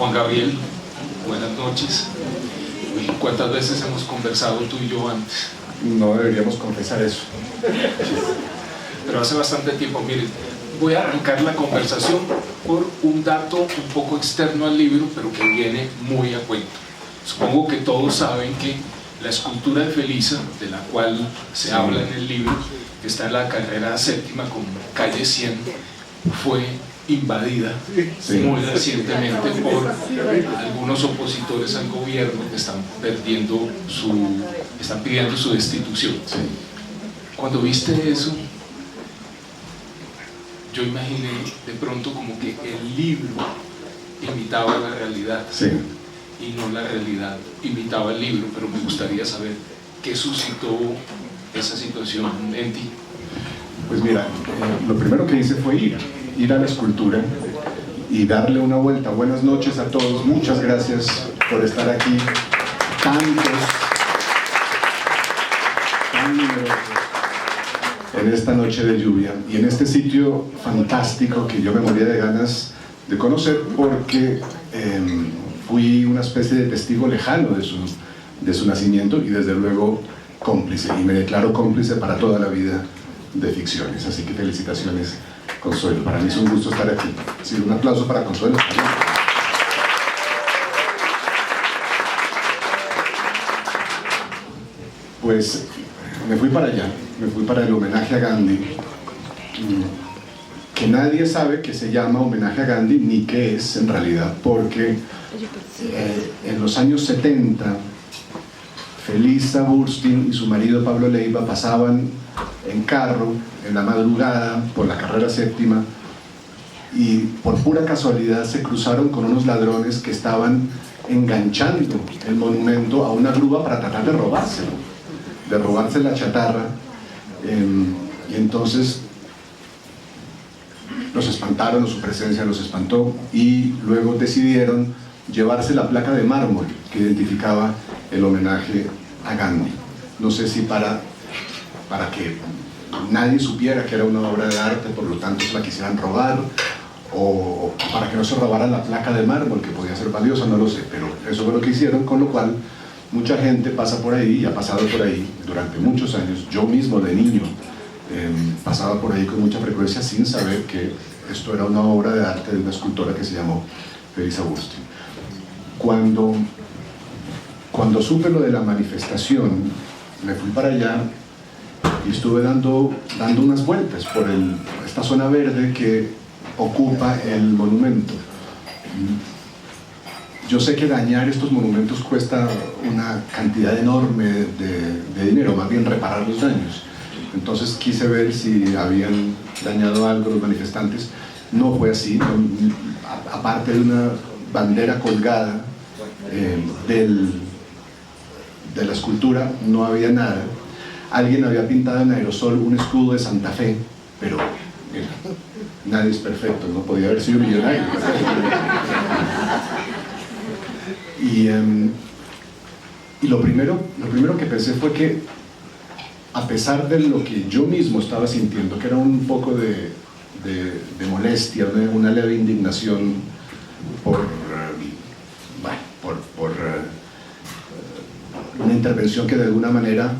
Juan Gabriel, buenas noches. ¿Cuántas veces hemos conversado tú y yo antes? No deberíamos confesar eso. Pero hace bastante tiempo. Miren, voy a arrancar la conversación por un dato un poco externo al libro, pero que viene muy a cuento. Supongo que todos saben que la escultura de Felisa, de la cual se habla en el libro, que está en la carrera séptima con calle 100, fue invadida muy recientemente por algunos opositores al gobierno que están pidiendo su destitución. Cuando viste eso, yo imaginé de pronto como que el libro imitaba la realidad y no la realidad imitaba el libro, pero me gustaría saber qué suscitó esa situación en ti. Pues mira, lo primero que hice fue ir a la escultura y darle una vuelta. Buenas noches a todos, muchas gracias por estar aquí, tan numerosos en esta noche de lluvia y en este sitio fantástico que yo me moría de ganas de conocer, porque fui una especie de testigo lejano de su nacimiento y desde luego cómplice, y me declaro cómplice para toda la vida de Ficciones. Así que felicitaciones, Consuelo. Para mí es un gusto estar aquí. Sí, un aplauso para Consuelo. Pues me fui para allá, me fui para el homenaje a Gandhi, que nadie sabe que se llama homenaje a Gandhi ni qué es en realidad, porque en los años 70 Felisa Burstyn y su marido Pablo Leiva pasaban en carro en la madrugada por la carrera séptima y por pura casualidad se cruzaron con unos ladrones que estaban enganchando el monumento a una grúa para tratar de robarse la chatarra, y entonces los espantaron, o su presencia los espantó, y luego decidieron llevarse la placa de mármol que identificaba el homenaje a Gandhi. No sé si para que nadie supiera que era una obra de arte, por lo tanto se la quisieran robar, o para que no se robaran la placa de mármol, que podía ser valiosa, no lo sé, pero eso fue lo que hicieron, con lo cual mucha gente pasa por ahí y ha pasado por ahí durante muchos años. Yo mismo de niño pasaba por ahí con mucha frecuencia sin saber que esto era una obra de arte de una escultora que se llamó Felisa Burstyn. Cuando supe lo de la manifestación, me fui para allá y estuve dando unas vueltas por esta zona verde que ocupa el monumento. Yo sé que dañar estos monumentos cuesta una cantidad enorme de dinero, más bien reparar los daños. Entonces quise ver si habían dañado algo los manifestantes. No fue así, aparte de una bandera colgada de la escultura, no había nada. Alguien había pintado en aerosol un escudo de Santa Fe, pero mira, nadie es perfecto, no podía haber sido millonario. Y lo primero que pensé fue que, a pesar de lo que yo mismo estaba sintiendo, que era un poco de molestia, una leve indignación por una intervención que de alguna manera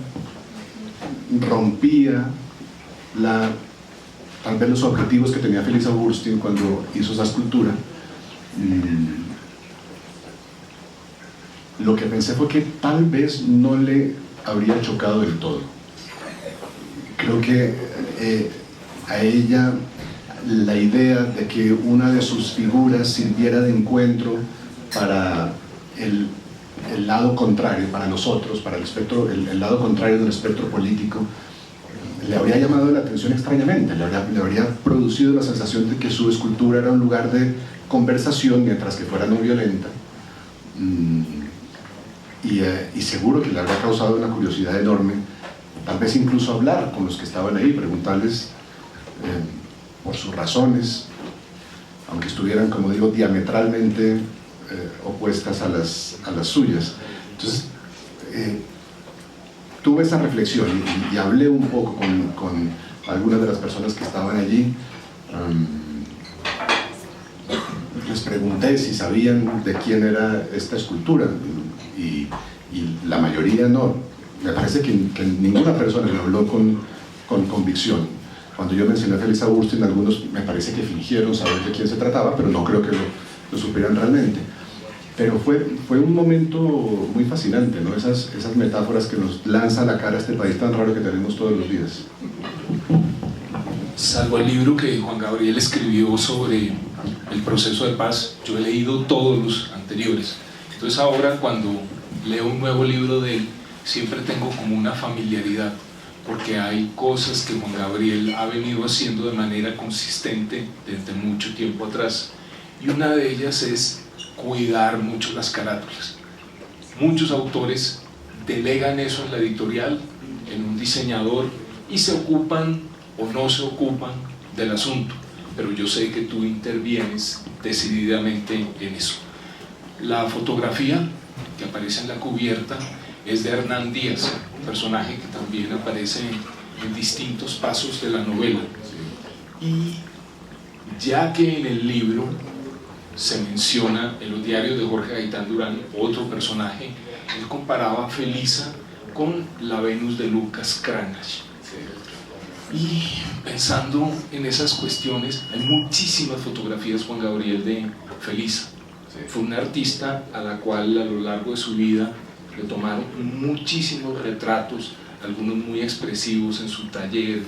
rompía tal vez los objetivos que tenía Felisa Burstyn cuando hizo esa escultura, lo que pensé fue que tal vez no le habría chocado del todo. Creo que a ella la idea de que una de sus figuras sirviera de encuentro para el lado contrario, para nosotros, para el espectro, el lado contrario del espectro político, le habría llamado la atención extrañamente, le habría producido la sensación de que su escultura era un lugar de conversación mientras que fuera no violenta, y seguro que le habría causado una curiosidad enorme, tal vez incluso hablar con los que estaban ahí, preguntarles por sus razones, aunque estuvieran, como digo, diametralmente opuestas a las suyas. Entonces tuve esa reflexión y hablé un poco con algunas de las personas que estaban allí, les pregunté si sabían de quién era esta escultura y la mayoría no. Me parece que ninguna persona me habló con convicción. Cuando yo mencioné a Felisa Burstyn, algunos me parece que fingieron saber de quién se trataba, pero no creo que lo supieran realmente. Pero fue un momento muy fascinante, ¿no? Esas metáforas que nos lanza a la cara este país tan raro que tenemos todos los días. Salvo el libro que Juan Gabriel escribió sobre el proceso de paz, yo he leído todos los anteriores. Entonces ahora cuando leo un nuevo libro de él, siempre tengo como una familiaridad, porque hay cosas que Juan Gabriel ha venido haciendo de manera consistente desde mucho tiempo atrás, y una de ellas es cuidar mucho las carátulas. Muchos autores delegan eso en la editorial, en un diseñador, y se ocupan o no se ocupan del asunto, pero yo sé que tú intervienes decididamente en eso. La fotografía que aparece en la cubierta es de Hernán Díaz, un personaje que también aparece en distintos pasos de la novela. Y ya que en el libro se menciona en los diarios de Jorge Gaitán Durán otro personaje, él comparaba a Felisa con la Venus de Lucas Cranach. Y pensando en esas cuestiones, hay muchísimas fotografías, Juan Gabriel, de Felisa. Fue una artista a la cual a lo largo de su vida le tomaron muchísimos retratos, algunos muy expresivos en su taller,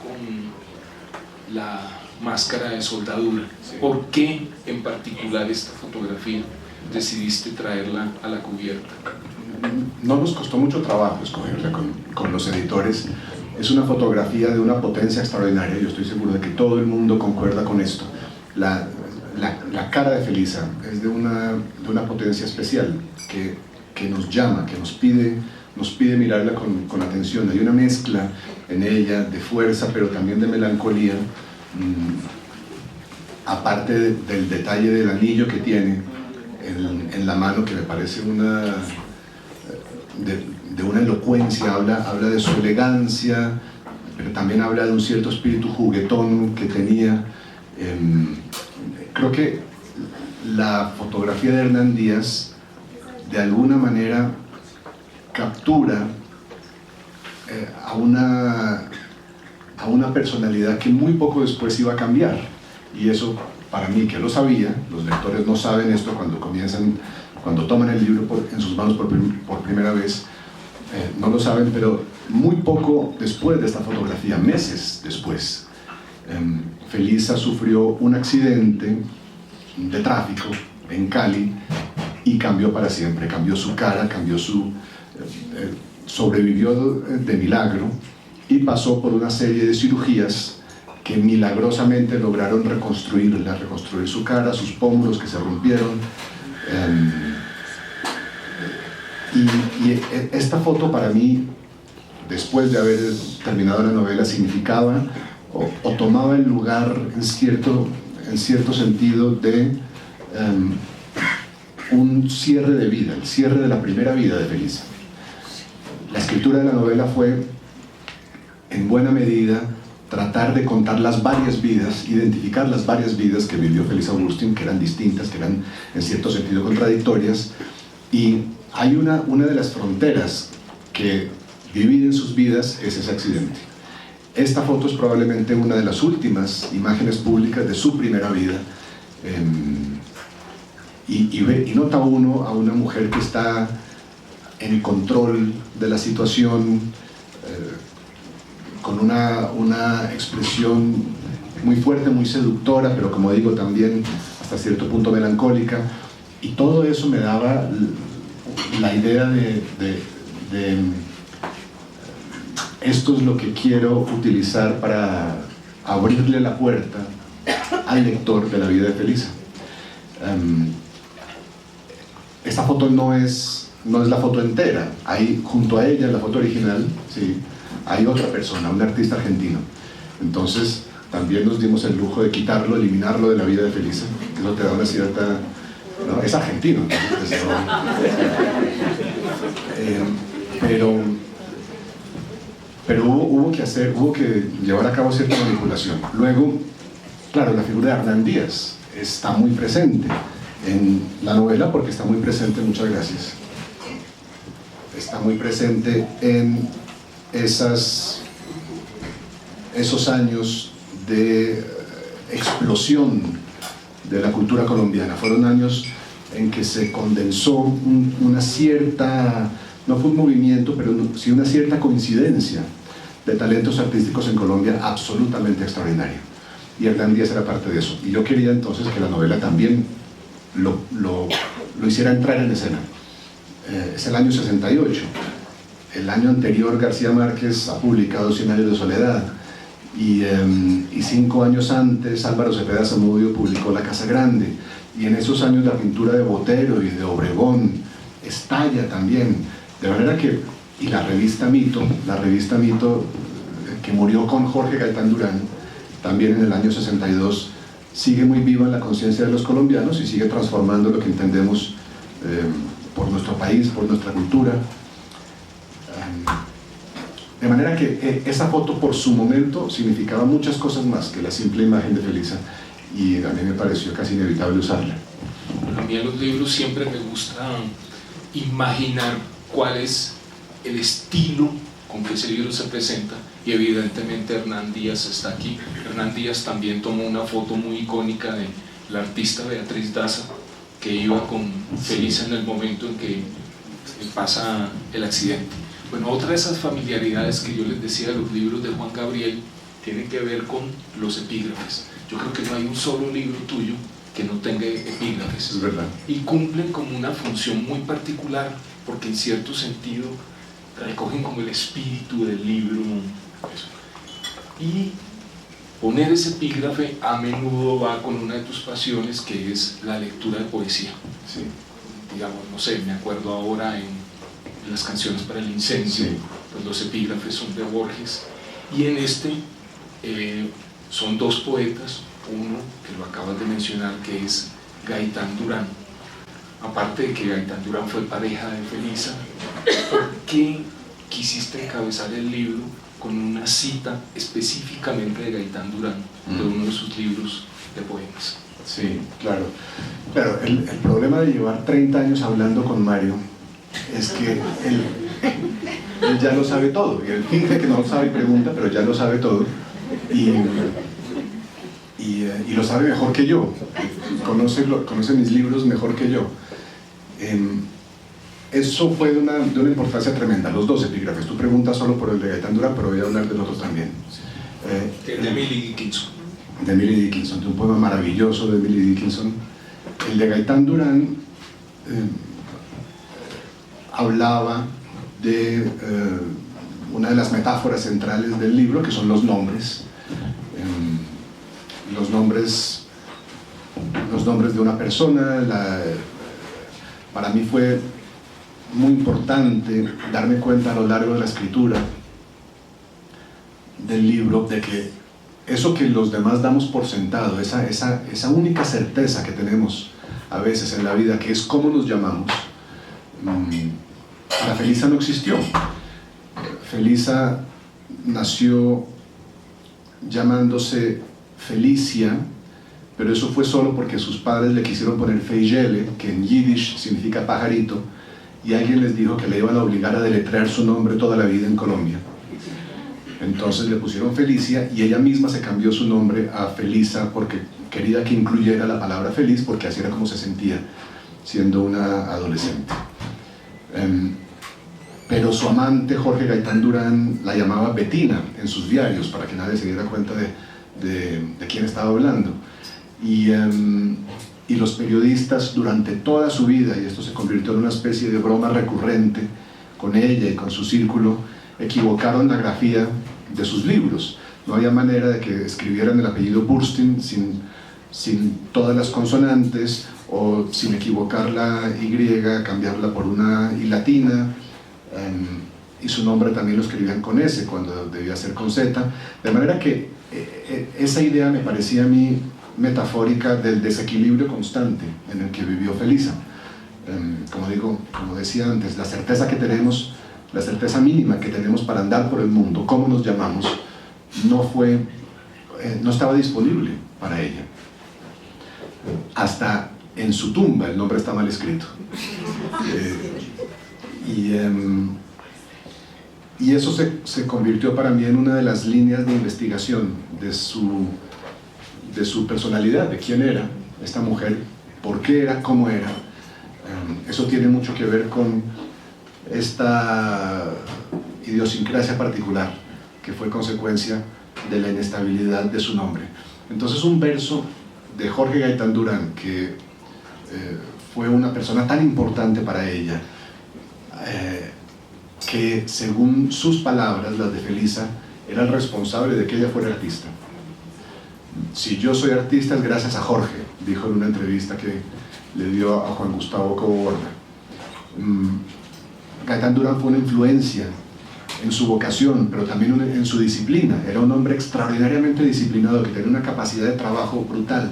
con la máscara de soldadura. ¿Por qué en particular esta fotografía decidiste traerla a la cubierta? No nos costó mucho trabajo escogerla con los editores. Es una fotografía de una potencia extraordinaria, yo estoy seguro de que todo el mundo concuerda con esto. La cara de Felisa es de una potencia especial que nos llama, que nos pide mirarla con atención. Hay una mezcla en ella de fuerza, pero también de melancolía, aparte del detalle del anillo que tiene en la mano, que me parece de una elocuencia, habla de su elegancia, pero también habla de un cierto espíritu juguetón que tenía. Creo que la fotografía de Hernán Díaz de alguna manera captura a una personalidad que muy poco después iba a cambiar, y eso para mí, que lo sabía, los lectores no saben esto cuando toman el libro en sus manos por primera vez, no lo saben, pero muy poco después de esta fotografía, meses después, Felisa sufrió un accidente de tráfico en Cali y cambió para siempre, cambió su cara, sobrevivió de milagro y pasó por una serie de cirugías que milagrosamente lograron reconstruir su cara, sus pómulos que se rompieron. Y esta foto para mí, después de haber terminado la novela, significaba o tomaba el lugar en cierto sentido de un cierre de vida, el cierre de la primera vida de Felisa. La escritura de la novela fue, en buena medida, tratar de contar las varias vidas, identificar las varias vidas que vivió Felisa Burstyn, que eran distintas, que eran en cierto sentido contradictorias, y hay una de las fronteras que dividen sus vidas es ese accidente. Esta foto es probablemente una de las últimas imágenes públicas de su primera vida, y nota uno a una mujer que está en control de la situación, con una expresión muy fuerte, muy seductora, pero como digo también hasta cierto punto melancólica, y todo eso me daba la idea de esto es lo que quiero utilizar para abrirle la puerta al lector de la vida de Felisa. Esta foto no es la foto entera, hay junto a ella, en la foto original, ¿sí?, hay otra persona, un artista argentino. Entonces también nos dimos el lujo de quitarlo, eliminarlo de la vida de Felisa, que eso te da una cierta... ¿no? Es argentino, entonces, pero hubo que llevar a cabo cierta manipulación. Luego, claro, la figura de Hernán Díaz está muy presente en la novela, porque está muy presente, muchas gracias, está muy presente en esos años de explosión de la cultura colombiana. Fueron años en que se condensó una cierta, no fue un movimiento, pero sí una cierta coincidencia de talentos artísticos en Colombia absolutamente extraordinario. Y Hernán Díaz era parte de eso. Y yo quería entonces que la novela también lo hiciera entrar en escena. Es el año 68. El año anterior García Márquez ha publicado 100 años de soledad. Y 5 años antes Álvaro Cepeda Zamudio publicó La Casa Grande. Y en esos años la pintura de Botero y de Obregón estalla también. De manera que, y la revista Mito, que murió con Jorge Gaitán Durán, también en el año 62, sigue muy viva en la conciencia de los colombianos y sigue transformando lo que entendemos por nuestro país, por nuestra cultura. De manera que esa foto por su momento significaba muchas cosas más que la simple imagen de Felisa, y a mí me pareció casi inevitable usarla. A mí en los libros siempre me gusta imaginar cuál es el estilo con que ese libro se presenta, y evidentemente Hernán Díaz está aquí. Hernán Díaz también tomó una foto muy icónica de la artista Beatriz Daza, que iba con Felisa en el momento en que pasa el accidente. Bueno, otra de esas familiaridades que yo les decía de los libros de Juan Gabriel tienen que ver con los epígrafes. Yo creo que no hay un solo libro tuyo que no tenga epígrafes. Es verdad. Y cumplen como una función muy particular, porque en cierto sentido recogen como el espíritu del libro. Y poner ese epígrafe a menudo va con una de tus pasiones, que es la lectura de poesía. Sí. Digamos, no sé, me acuerdo ahora en las canciones para el incendio, sí, pues los epígrafes son de Borges, y en este son dos poetas, uno que lo acabas de mencionar, que es Gaitán Durán. Aparte de que Gaitán Durán fue pareja de Felisa, ¿por qué quisiste encabezar el libro con una cita específicamente de Gaitán Durán, de uno de sus libros de poemas? Sí, claro. Claro, el problema de llevar 30 años hablando con Mario es que él ya lo sabe todo, y él finge que no lo sabe y pregunta, pero ya lo sabe todo, y lo sabe mejor que yo, conoce mis libros mejor que yo. Eso fue de una importancia tremenda, los dos epígrafes. Tú preguntas solo por el de Gaitán Durán, pero voy a hablar del otro también. De Emily Dickinson. De Emily Dickinson, de un poema maravilloso de Emily Dickinson. El de Gaitán Durán hablaba de una de las metáforas centrales del libro, que son los nombres. Los nombres de una persona. Para mí fue muy importante darme cuenta a lo largo de la escritura del libro de que eso que los demás damos por sentado, esa única certeza que tenemos a veces en la vida, que es cómo nos llamamos, para Felisa no existió. Felisa nació llamándose Felicia, pero eso fue solo porque sus padres le quisieron poner Feijele, que en yiddish significa pajarito, y alguien les dijo que le iban a obligar a deletrear su nombre toda la vida en Colombia. Entonces le pusieron Felicia, y ella misma se cambió su nombre a Felisa porque quería que incluyera la palabra feliz, porque así era como se sentía siendo una adolescente. Pero su amante, Jorge Gaitán Durán, la llamaba Betina en sus diarios, para que nadie se diera cuenta de quién estaba hablando. Y los periodistas durante toda su vida, y esto se convirtió en una especie de broma recurrente con ella y con su círculo, equivocaron la grafía de sus libros. No había manera de que escribieran el apellido Burstyn sin todas las consonantes, o sin equivocar la Y, cambiarla por una I latina, y su nombre también lo escribían con S cuando debía ser con Z, de manera que esa idea me parecía a mí metafórica del desequilibrio constante en el que vivió Felisa. Como decía antes, la certeza que tenemos, la certeza mínima que tenemos para andar por el mundo, cómo nos llamamos, no estaba disponible para ella. hasta en su tumba el nombre está mal escrito. Y eso se convirtió para mí en una de las líneas de investigación de su personalidad, de quién era esta mujer, por qué era, cómo era. Eso tiene mucho que ver con esta idiosincrasia particular que fue consecuencia de la inestabilidad de su nombre. Entonces un verso de Jorge Gaitán Durán, que fue una persona tan importante para ella, que según sus palabras, las de Felisa, era el responsable de que ella fuera artista. Si yo soy artista es gracias a Jorge, dijo en una entrevista que le dio a Juan Gustavo Cobo Borda. Gaitán Durán fue una influencia en su vocación, pero también en su disciplina. Era un hombre extraordinariamente disciplinado, que tenía una capacidad de trabajo brutal,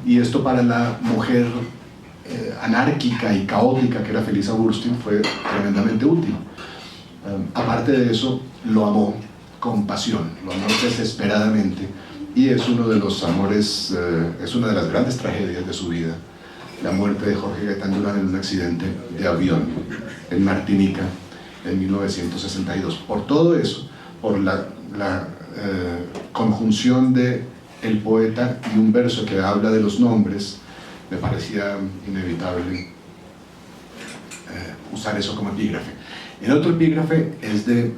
y esto para la mujer anárquica y caótica que era Felisa Burstyn fue tremendamente útil. Aparte de eso, lo amó con pasión, lo amó desesperadamente, y es uno de los amores, es una de las grandes tragedias de su vida, la muerte de Jorge Gaitán Durán en un accidente de avión en Martinica en 1962. Por todo eso, por la conjunción de el poeta y un verso que habla de los nombres, me parecía inevitable usar eso como epígrafe. El otro epígrafe es de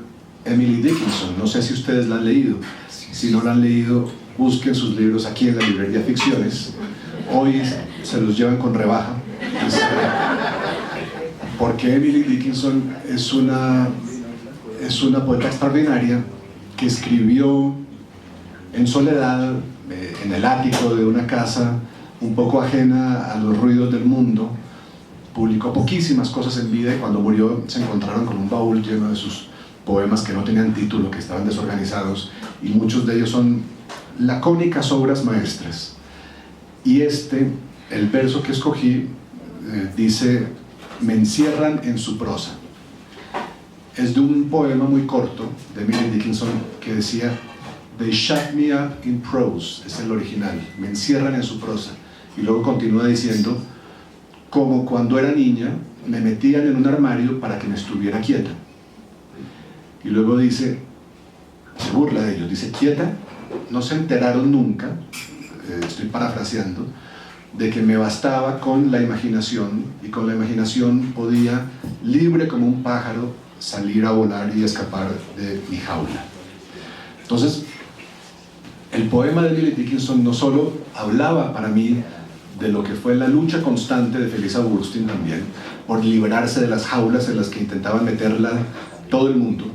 Emily Dickinson, no sé si ustedes la han leído. Si no la han leído, busquen sus libros aquí en la librería Ficciones. Hoy se los llevan con rebaja, porque Emily Dickinson es una poeta extraordinaria que escribió en soledad, en el ático de una casa un poco ajena a los ruidos del mundo. Publicó poquísimas cosas en vida, y cuando murió se encontraron con un baúl lleno de sus poemas que no tenían título, que estaban desorganizados, y muchos de ellos son lacónicas obras maestras. Y el verso que escogí, dice: me encierran en su prosa. Es de un poema muy corto de Emily Dickinson que decía: they shut me up in prose, es el original, me encierran en su prosa. Y luego continúa diciendo: como cuando era niña me metían en un armario para que me estuviera quieta. Y luego dice, se burla de ellos, dice: quieta, no se enteraron nunca, estoy parafraseando, de que me bastaba con la imaginación, y con la imaginación podía, libre como un pájaro, salir a volar y escapar de mi jaula. Entonces, el poema de Emily Dickinson no solo hablaba para mí de lo que fue la lucha constante de Felisa Burstyn también, por liberarse de las jaulas en las que intentaban meterla todo el mundo.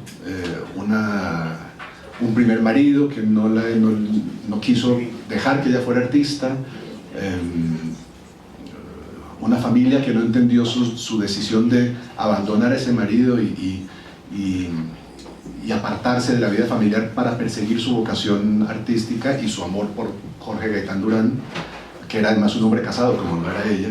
Un primer marido que no quiso dejar que ella fuera artista, una familia que no entendió su decisión de abandonar a ese marido y apartarse de la vida familiar para perseguir su vocación artística y su amor por Jorge Gaitán Durán, que era además un hombre casado como no era ella,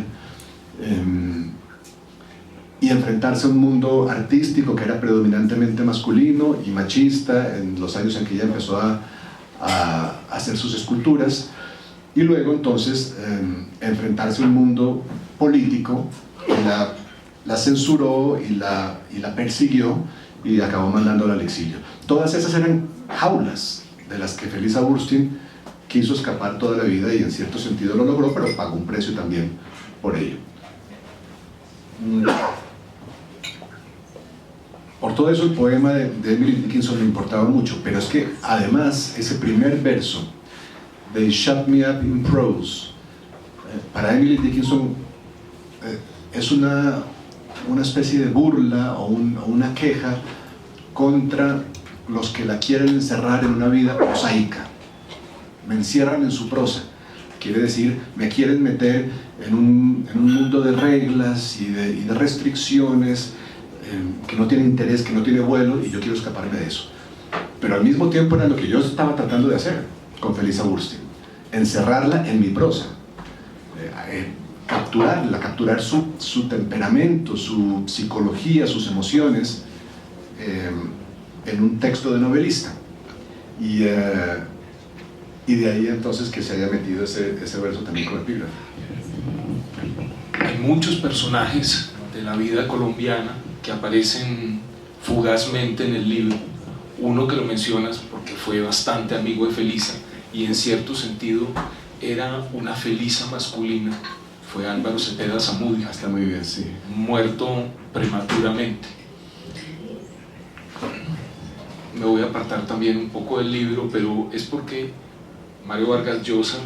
y enfrentarse a un mundo artístico que era predominantemente masculino y machista en los años en que ella empezó a hacer sus esculturas, y luego entonces enfrentarse a un mundo político que la censuró y la persiguió y acabó mandándola al exilio. Todas esas eran jaulas de las que Felisa Burstyn quiso escapar toda la vida, y en cierto sentido lo logró, pero pagó un precio también por ello. Por todo eso el poema de Emily Dickinson me importaba mucho, pero es que además ese primer verso, They shut me up in prose, para Emily Dickinson es una especie de burla o una queja contra los que la quieren encerrar en una vida prosaica. Me encierran en su prosa, quiere decir, me quieren meter en un mundo de reglas y de restricciones, que no tiene interés, que no tiene vuelo, y yo quiero escaparme de eso. Pero al mismo tiempo era lo que yo estaba tratando de hacer con Felisa Burstyn, encerrarla en mi prosa, capturar su temperamento, su psicología, sus emociones, en un texto de novelista. Y de ahí entonces que se haya metido ese verso también con epígrafe. muchos personajes de la vida colombiana que aparecen fugazmente en el libro. Uno que lo mencionas porque fue bastante amigo de Felisa y en cierto sentido era una Felisa masculina, fue Álvaro Cepeda Zamudio. Está muy bien, sí. Muerto prematuramente. Me voy a apartar también un poco del libro, pero es porque Mario Vargas Llosa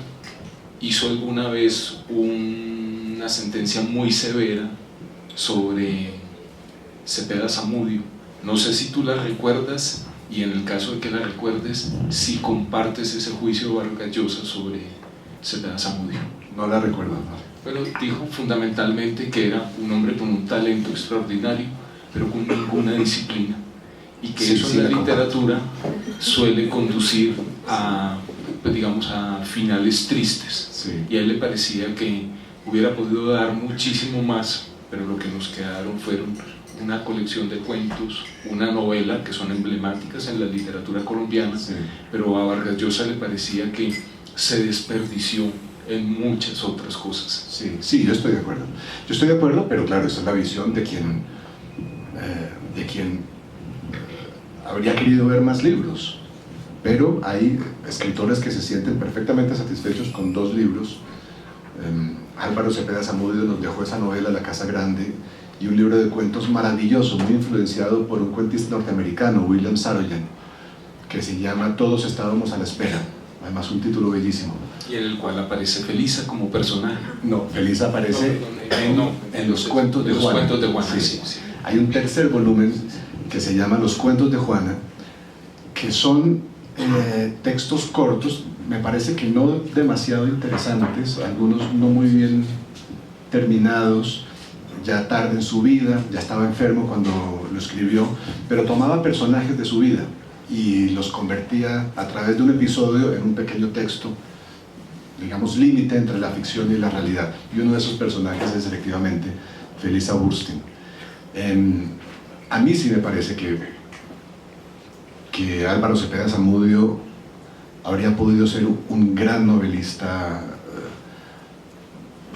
hizo alguna vez una sentencia muy severa sobre Cepeda Zamudio. No sé si tú la recuerdas, y en el caso de que la recuerdes, si compartes ese juicio de Vargas Llosa sobre Cepeda Zamudio. No la recuerdo, no. Pero dijo fundamentalmente que era un hombre con un talento extraordinario, pero con ninguna disciplina, y que eso en la literatura suele conducir a, pues digamos, a finales tristes. Sí. Y a él le parecía que hubiera podido dar muchísimo más, pero lo que nos quedaron fueron una colección de cuentos, una novela que son emblemáticas en la literatura colombiana, Sí. pero a Vargas Llosa le parecía que se desperdició en muchas otras cosas. Sí, sí, yo estoy de acuerdo. Yo estoy de acuerdo, pero claro, esa es la visión de quien habría querido ver más libros. Pero hay escritores que se sienten perfectamente satisfechos con 2 libros. Álvaro Cepeda Zamudio nos dejó esa novela La Casa Grande y un libro de cuentos maravilloso, muy influenciado por un cuentista norteamericano, William Saroyan, que se llama Todos estábamos a la espera. Además, un título bellísimo. Y en el cual aparece Felisa como personaje. No, Felisa aparece en los cuentos de Juana. Los cuentos de Juana, Sí. sí, sí. Hay un tercer volumen que se llama Los cuentos de Juana, que son textos cortos, me parece que no demasiado interesantes, algunos no muy bien terminados, ya tarde en su vida, ya estaba enfermo cuando lo escribió, pero tomaba personajes de su vida y los convertía a través de un episodio en un pequeño texto, digamos, límite entre la ficción y la realidad. Y uno de esos personajes es efectivamente Felisa Burstyn. A mí sí me parece que Álvaro Cepeda Zamudio habría podido ser un gran novelista,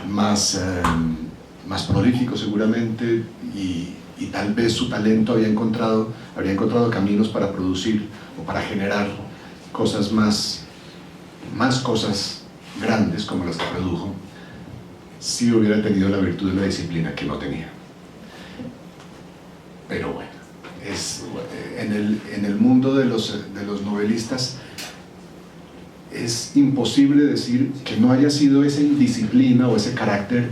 más prolífico seguramente, y tal vez su talento habría encontrado caminos para producir o para generar cosas más cosas grandes como las que produjo, si hubiera tenido la virtud de la disciplina que no tenía. Pero bueno, en el mundo de los novelistas es imposible decir que no haya sido esa indisciplina o ese carácter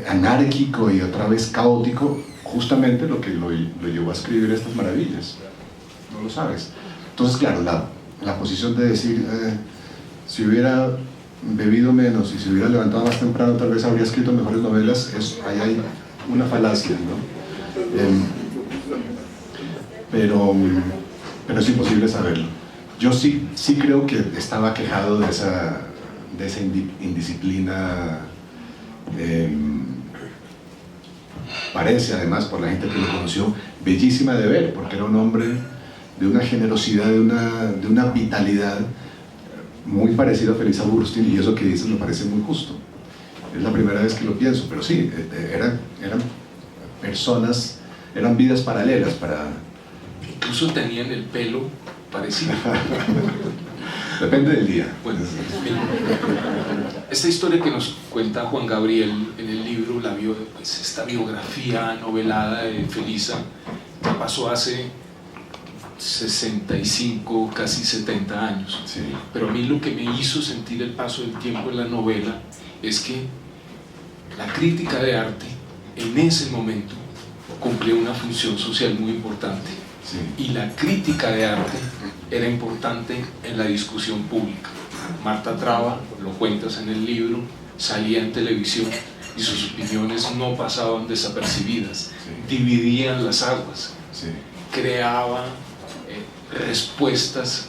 anárquico y otra vez caótico justamente lo que lo llevó a escribir estas maravillas. No lo sabes. Entonces, claro, la posición de decir si hubiera bebido menos y si hubiera levantado más temprano tal vez habría escrito mejores novelas, ahí hay una falacia, ¿no? Pero es imposible saberlo. Yo sí creo que estaba quejado de esa indisciplina. Parece, además, por la gente que lo conoció, bellísima de ver, porque era un hombre de una generosidad, de una vitalidad muy parecido a Felisa Burstyn, y eso que dices me parece muy justo. Es la primera vez que lo pienso, pero sí, eran personas, eran vidas paralelas para... Incluso tenían el pelo parecido. Depende del día. Bueno, esta historia que nos cuenta Juan Gabriel en el libro, pues esta biografía novelada de Felisa, que pasó hace 65, casi 70 años. Sí. Pero a mí lo que me hizo sentir el paso del tiempo en la novela es que la crítica de arte en ese momento cumplía una función social muy importante. Sí. Y la crítica de arte era importante en la discusión pública. Marta Traba, lo cuentas en el libro, salía en televisión y sus opiniones no pasaban desapercibidas, Sí. dividían las aguas, Sí. creaban respuestas,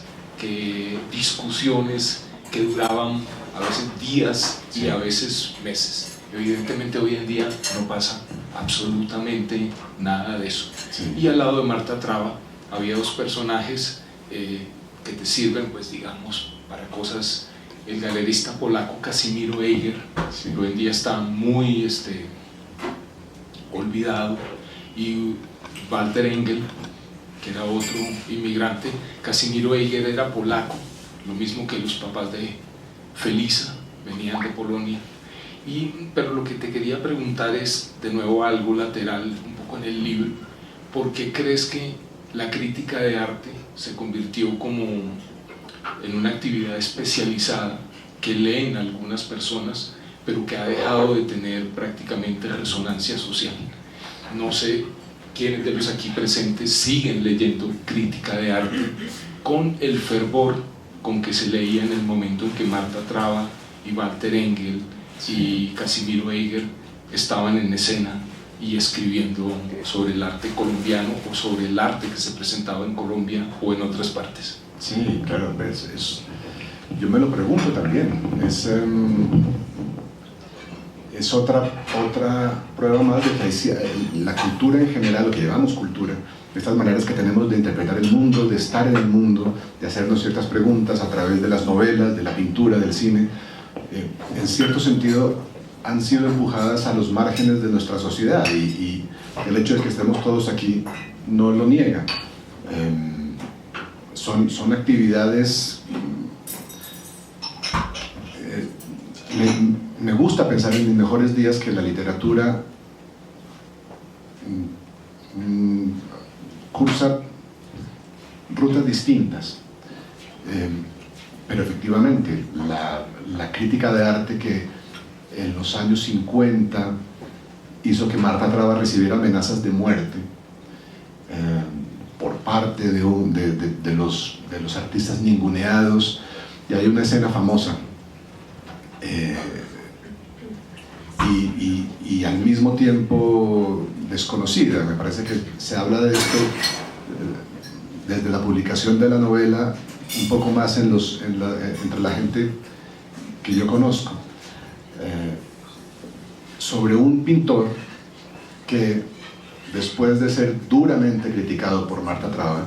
discusiones que duraban a veces días y Sí. a veces meses. Evidentemente hoy en día no pasa absolutamente nada de eso. Sí. Y al lado de Marta Traba había 2 personajes que te sirven, pues digamos, para cosas el galerista polaco Casimiro Eiger, Sí. que hoy en día está muy olvidado, y Walter Engel, que era otro inmigrante. Casimiro Eiger era polaco, lo mismo que los papás de Felisa, venían de Polonia. Pero lo que te quería preguntar es, de nuevo algo lateral, un poco en el libro, ¿por qué crees que la crítica de arte se convirtió como en una actividad especializada que leen algunas personas, pero que ha dejado de tener prácticamente resonancia social? No sé quiénes de los aquí presentes siguen leyendo crítica de arte con el fervor con que se leía en el momento en que Marta Traba y Walter Engel y Casimiro Eiger estaban en escena y escribiendo sobre el arte colombiano o sobre el arte que se presentaba en Colombia o en otras partes. Sí, claro, yo me lo pregunto también. Es otra prueba más de que la cultura en general, lo que llamamos cultura, estas maneras que tenemos de interpretar el mundo, de estar en el mundo, de hacernos ciertas preguntas a través de las novelas, de la pintura, del cine, en cierto sentido han sido empujadas a los márgenes de nuestra sociedad, y el hecho de que estemos todos aquí no lo niega. Son actividades. Me gusta pensar en mis mejores días que la literatura cursa rutas distintas, pero efectivamente la crítica de arte que en los años 50 hizo que Marta Traba recibiera amenazas de muerte por parte de los artistas ninguneados, y hay una escena famosa y al mismo tiempo desconocida. Me parece que se habla de esto desde la publicación de la novela, un poco más entre la gente que yo conozco, sobre un pintor que, después de ser duramente criticado por Marta Traba,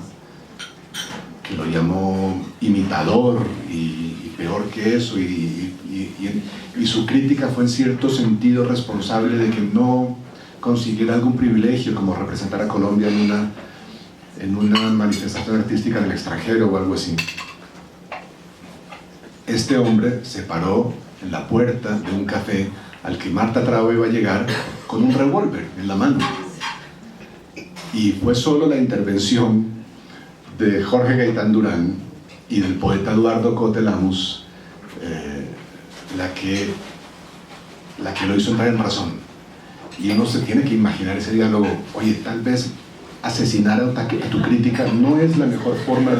que lo llamó imitador y peor que eso, y su crítica fue en cierto sentido responsable de que no consiguiera algún privilegio como representar a Colombia en una manifestación artística en el extranjero o algo así. Este hombre se paró en la puerta de un café al que Marta Traba iba a llegar con un revólver en la mano, y fue solo la intervención de Jorge Gaitán Durán y del poeta Eduardo Cote Lamus la que lo hizo entrar en razón. Y uno se tiene que imaginar ese diálogo. Oye, tal vez asesinar a tu crítica no es la mejor forma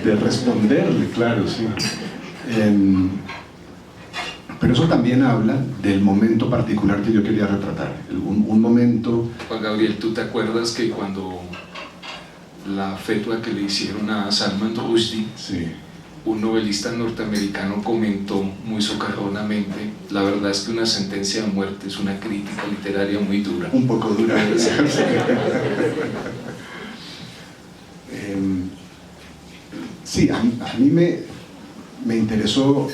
de responderle, claro, sí. Pero eso también habla del momento particular que yo quería retratar, un momento... Juan Gabriel, ¿tú te acuerdas que cuando la fetua que le hicieron a Salman Rushdie, Sí. un novelista norteamericano comentó muy socarronamente: la verdad es que una sentencia de muerte es una crítica literaria muy dura? Un poco dura. Sí, a mí me interesó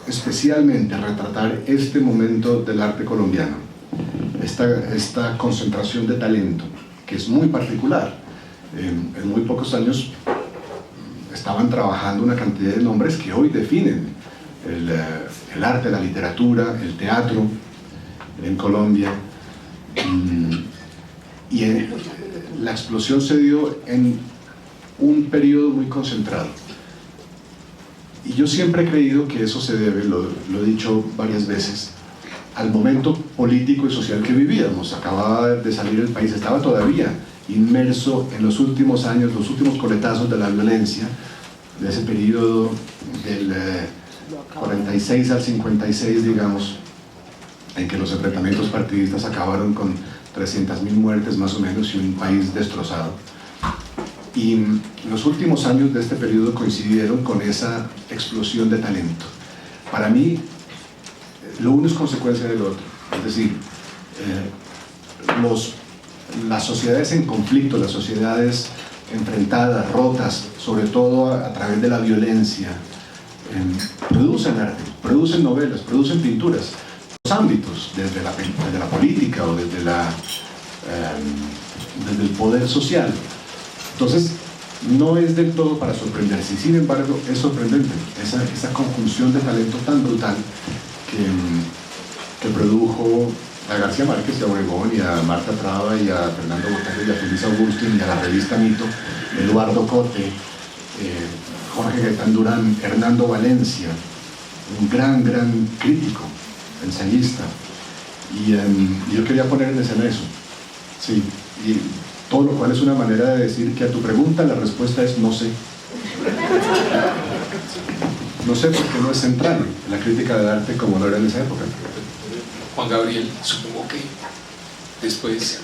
especialmente retratar este momento del arte colombiano, esta concentración de talento, que es muy particular. En muy pocos años estaban trabajando una cantidad de nombres que hoy definen el arte, la literatura, el teatro en Colombia, y la explosión se dio en un periodo muy concentrado. Y yo siempre he creído que eso se debe, lo he dicho varias veces, al momento político y social que vivíamos. Acababa de salir el país, estaba todavía inmerso en los últimos años, los últimos coletazos de la violencia, de ese periodo del 46 al 56, digamos, en que los enfrentamientos partidistas acabaron con 300.000 muertes más o menos y un país destrozado. Y los últimos años de este periodo coincidieron con esa explosión de talento. Para mí, lo uno es consecuencia del otro. Es decir, las sociedades en conflicto, las sociedades enfrentadas, rotas, sobre todo a través de la violencia, producen arte, producen novelas, producen pinturas, los ámbitos, desde la política o desde el poder social. Entonces, no es del todo para sorprenderse, y sin embargo es sorprendente esa conjunción de talento tan brutal que produjo a García Márquez y a Obregón y a Marta Traba y a Fernando Botero y a Feliz Augustin y a la revista Mito, Eduardo Cote, Jorge Gaitán Durán, Hernando Valencia, un gran crítico, ensayista, y yo quería poner en escena eso, sí, y todo lo cual es una manera de decir que a tu pregunta la respuesta es no sé. No sé porque no es central la crítica del arte como lo era en esa época. Juan Gabriel, supongo que después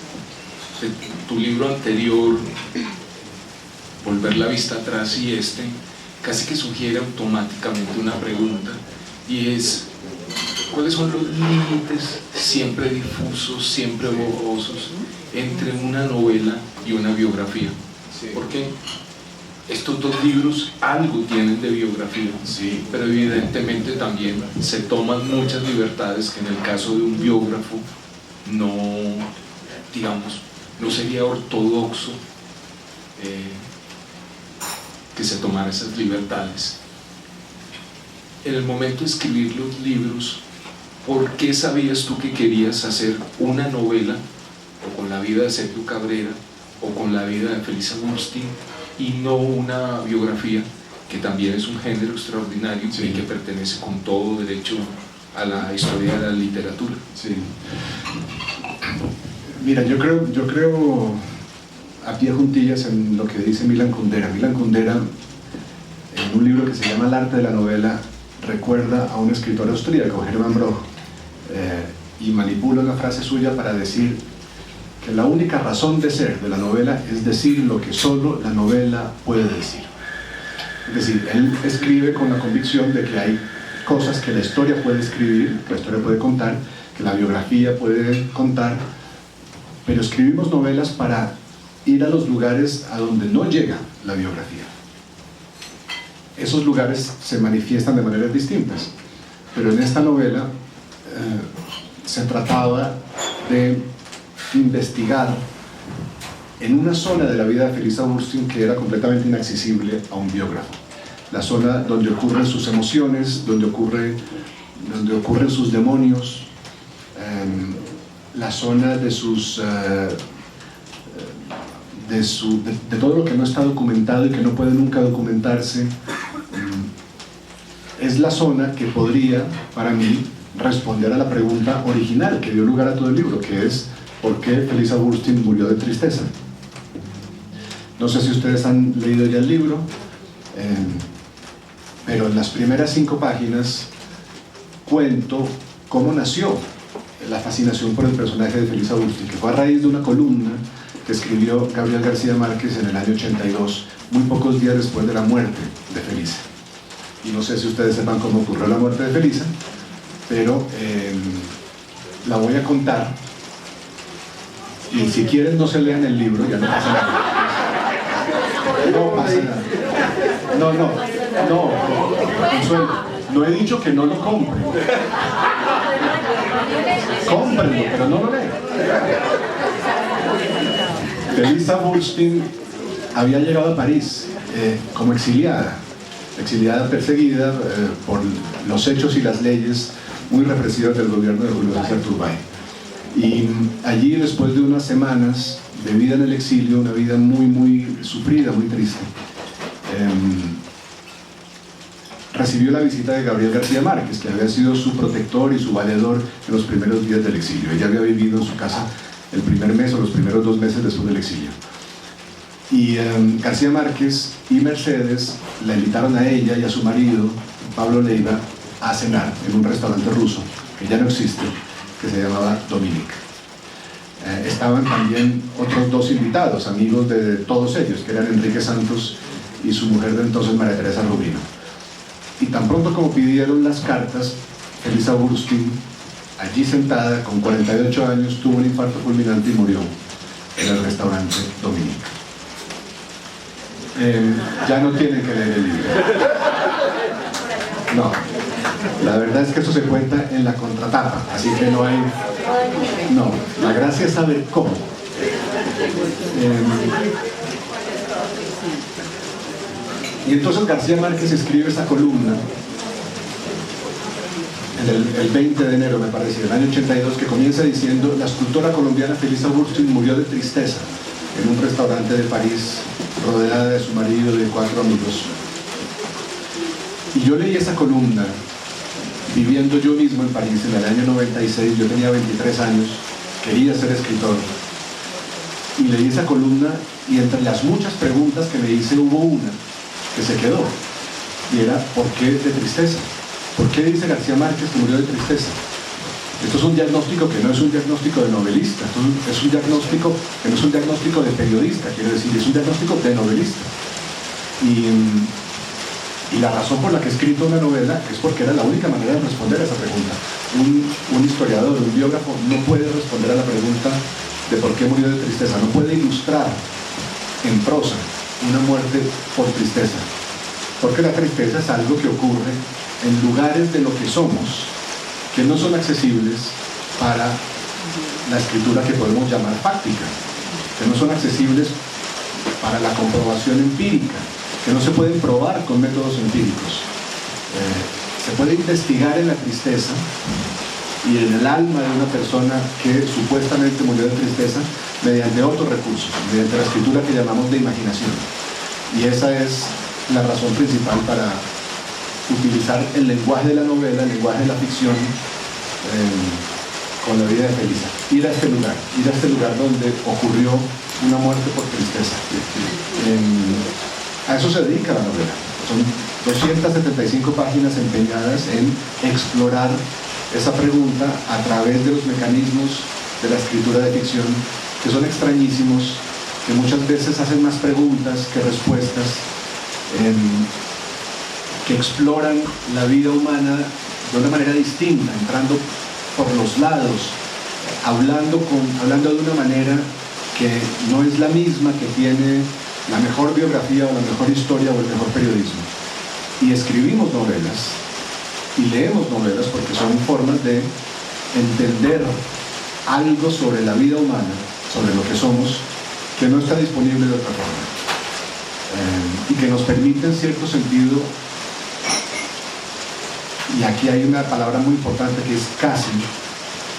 de tu libro anterior, Volver la vista atrás, y casi que sugiere automáticamente una pregunta, y es: ¿cuáles son los límites siempre difusos, siempre borrosos, entre una novela y una biografía? Sí. Porque estos dos libros algo tienen de biografía, sí, pero evidentemente también se toman muchas libertades que en el caso de un biógrafo no, digamos, no sería ortodoxo que se tomara esas libertades. En el momento de escribir los libros, ¿por qué sabías tú que querías hacer una novela, o con la vida de Sergio Cabrera, o con la vida de Feliz Agustín, y no una biografía, que también es un género extraordinario, sí, y que pertenece con todo derecho a la historia de la literatura? Sí. Mira, yo creo a pie juntillas en lo que dice Milan Kundera. Milan Kundera, en un libro que se llama El arte de la novela, recuerda a un escritor austríaco, Hermann Broch, y manipula una frase suya para decir que la única razón de ser de la novela es decir lo que solo la novela puede decir. Es decir, él escribe con la convicción de que hay cosas que la historia puede escribir, que la historia puede contar, que la biografía puede contar, pero escribimos novelas para ir a los lugares a donde no llega la biografía. Esos lugares se manifiestan de maneras distintas, pero en esta novela se trataba de investigar en una zona de la vida de Feliz Agustín que era completamente inaccesible a un biógrafo. La zona donde ocurren sus emociones, donde ocurren sus demonios, la zona de todo lo que no está documentado y que no puede nunca documentarse. Es la zona que podría, para mí, responder a la pregunta original que dio lugar a todo el libro, que es: ¿por qué Feliz Agustín murió de tristeza? No sé si ustedes han leído ya el libro, pero en las primeras 5 páginas cuento cómo nació la fascinación por el personaje de Feliz Agustín, que fue a raíz de una columna que escribió Gabriel García Márquez en el año 82, muy pocos días después de la muerte de Felisa. Y no sé si ustedes sepan cómo ocurrió la muerte de Felisa, pero la voy a contar, y si quieren no se lean el libro, ya no pasa nada. No pasa nada. No, Consuelo, no he dicho que no lo compren. Cómprenlo, pero no lo lean. Feliz Agustín había llegado a París como exiliada perseguida por los hechos y las leyes muy represivas del gobierno de Julio César Turbay. Y allí, después de unas semanas de vida en el exilio, una vida muy sufrida, muy triste, recibió la visita de Gabriel García Márquez, que había sido su protector y su valedor en los primeros días del exilio. Ella había vivido en su casa el primer mes o los primeros 2 meses después del exilio. Y García Márquez y Mercedes la invitaron a ella y a su marido, Pablo Leiva, a cenar en un restaurante ruso, que ya no existe, que se llamaba Dominic. Estaban también otros 2 invitados, amigos de todos ellos, que eran Enrique Santos y su mujer de entonces, María Teresa Rubino. Y tan pronto como pidieron las cartas, Feliz Agustín, allí sentada, con 48 años, tuvo un infarto fulminante y murió en el restaurante Dominic. Ya no tienen que leer el libro. No, la verdad es que eso se cuenta en la contratapa, así que no hay... No, la gracia es saber cómo. Y entonces García Márquez escribe esta columna el 20 de enero, me parece, del año 82, que comienza diciendo: la escultora colombiana Felisa Urtubey murió de tristeza en un restaurante de París, rodeada de su marido y de 4 amigos. Y yo leí esa columna viviendo yo mismo en París en el año 96. Yo tenía 23 años, quería ser escritor, y leí esa columna, y entre las muchas preguntas que me hice hubo una que se quedó, y era: ¿por qué de tristeza? ¿Por qué dice García Márquez que murió de tristeza? Esto es un diagnóstico que no es un diagnóstico de novelista, es un diagnóstico que no es un diagnóstico de periodista, quiero decir, es un diagnóstico de novelista. Y la razón por la que he escrito una novela es porque era la única manera de responder a esa pregunta. Un historiador, un biógrafo no puede responder a la pregunta de por qué murió de tristeza, no puede ilustrar en prosa una muerte por tristeza, porque la tristeza es algo que ocurre en lugares de lo que somos que no son accesibles para la escritura que podemos llamar fáctica, que no son accesibles para la comprobación empírica, que no se pueden probar con métodos empíricos. Se puede investigar en la tristeza y en el alma de una persona que supuestamente murió de tristeza mediante otros recursos, mediante la escritura que llamamos de imaginación. Y esa es la razón principal para utilizar el lenguaje de la novela, el lenguaje de la ficción, con la vida de Felisa. Ir a este lugar donde ocurrió una muerte por tristeza. A eso se dedica la novela. Son 275 páginas empeñadas en explorar esa pregunta a través de los mecanismos de la escritura de ficción, que son extrañísimos, que muchas veces hacen más preguntas que respuestas, que exploran la vida humana de una manera distinta, entrando por los lados, hablando de una manera que no es la misma que tiene la mejor biografía o la mejor historia o el mejor periodismo. Y escribimos novelas y leemos novelas porque son formas de entender algo sobre la vida humana, sobre lo que somos, que no está disponible de otra forma, y que nos permite en cierto sentido, y aquí hay una palabra muy importante que es casi,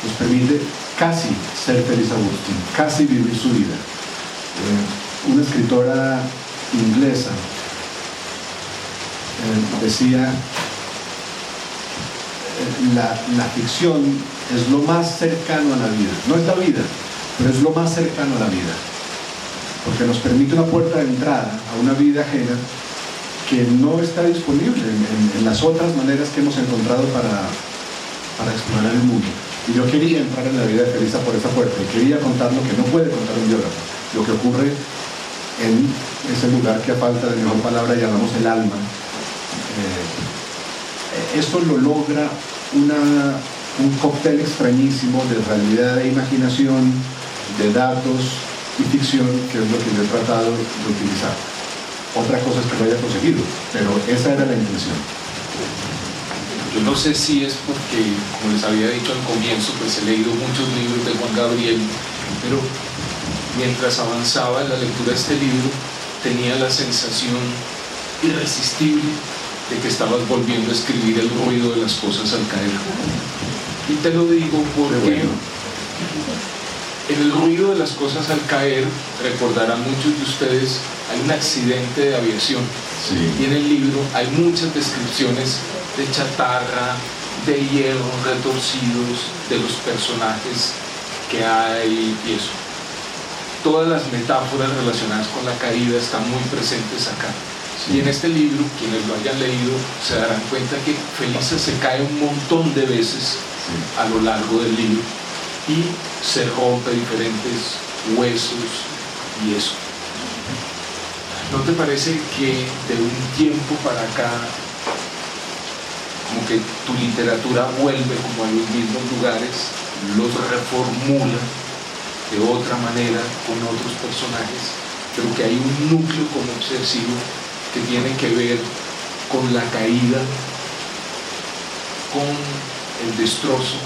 nos permite casi ser Felisa Urtubey, casi vivir su vida. Una escritora inglesa decía: la ficción es lo más cercano a la vida, no es la vida, pero es lo más cercano a la vida, porque nos permite una puerta de entrada a una vida ajena que no está disponible en las otras maneras que hemos encontrado para explorar el mundo. Y yo quería entrar en la vida de Felisa por esa puerta, y quería contar lo que no puede contar un biógrafo, lo que ocurre en ese lugar que a falta de mejor palabra llamamos el alma. Esto lo logra un cóctel extrañísimo de realidad e imaginación, de datos y ficción, que es lo que yo he tratado de utilizar. Otra cosa es que lo haya conseguido, pero esa era la intención. Yo no sé si es porque, como les había dicho al comienzo, pues he leído muchos libros de Juan Gabriel, pero mientras avanzaba en la lectura de este libro, tenía la sensación irresistible de que estabas volviendo a escribir el ruido de las cosas al caer. Y te lo digo porque en el ruido de las cosas al caer, recordarán muchos de ustedes, hay un accidente de aviación. Sí. Y en el libro hay muchas descripciones de chatarra, de hierros retorcidos, de los personajes que hay y eso. Todas las metáforas relacionadas con la caída están muy presentes acá. Sí. Y en este libro, quienes lo hayan leído, se darán cuenta que Felisa se cae un montón de veces a lo largo del libro y se rompe diferentes huesos y eso. ¿No te parece que de un tiempo para acá, como que tu literatura vuelve como a los mismos lugares, los reformula de otra manera con otros personajes, pero que hay un núcleo como obsesivo que tiene que ver con la caída con el destrozo,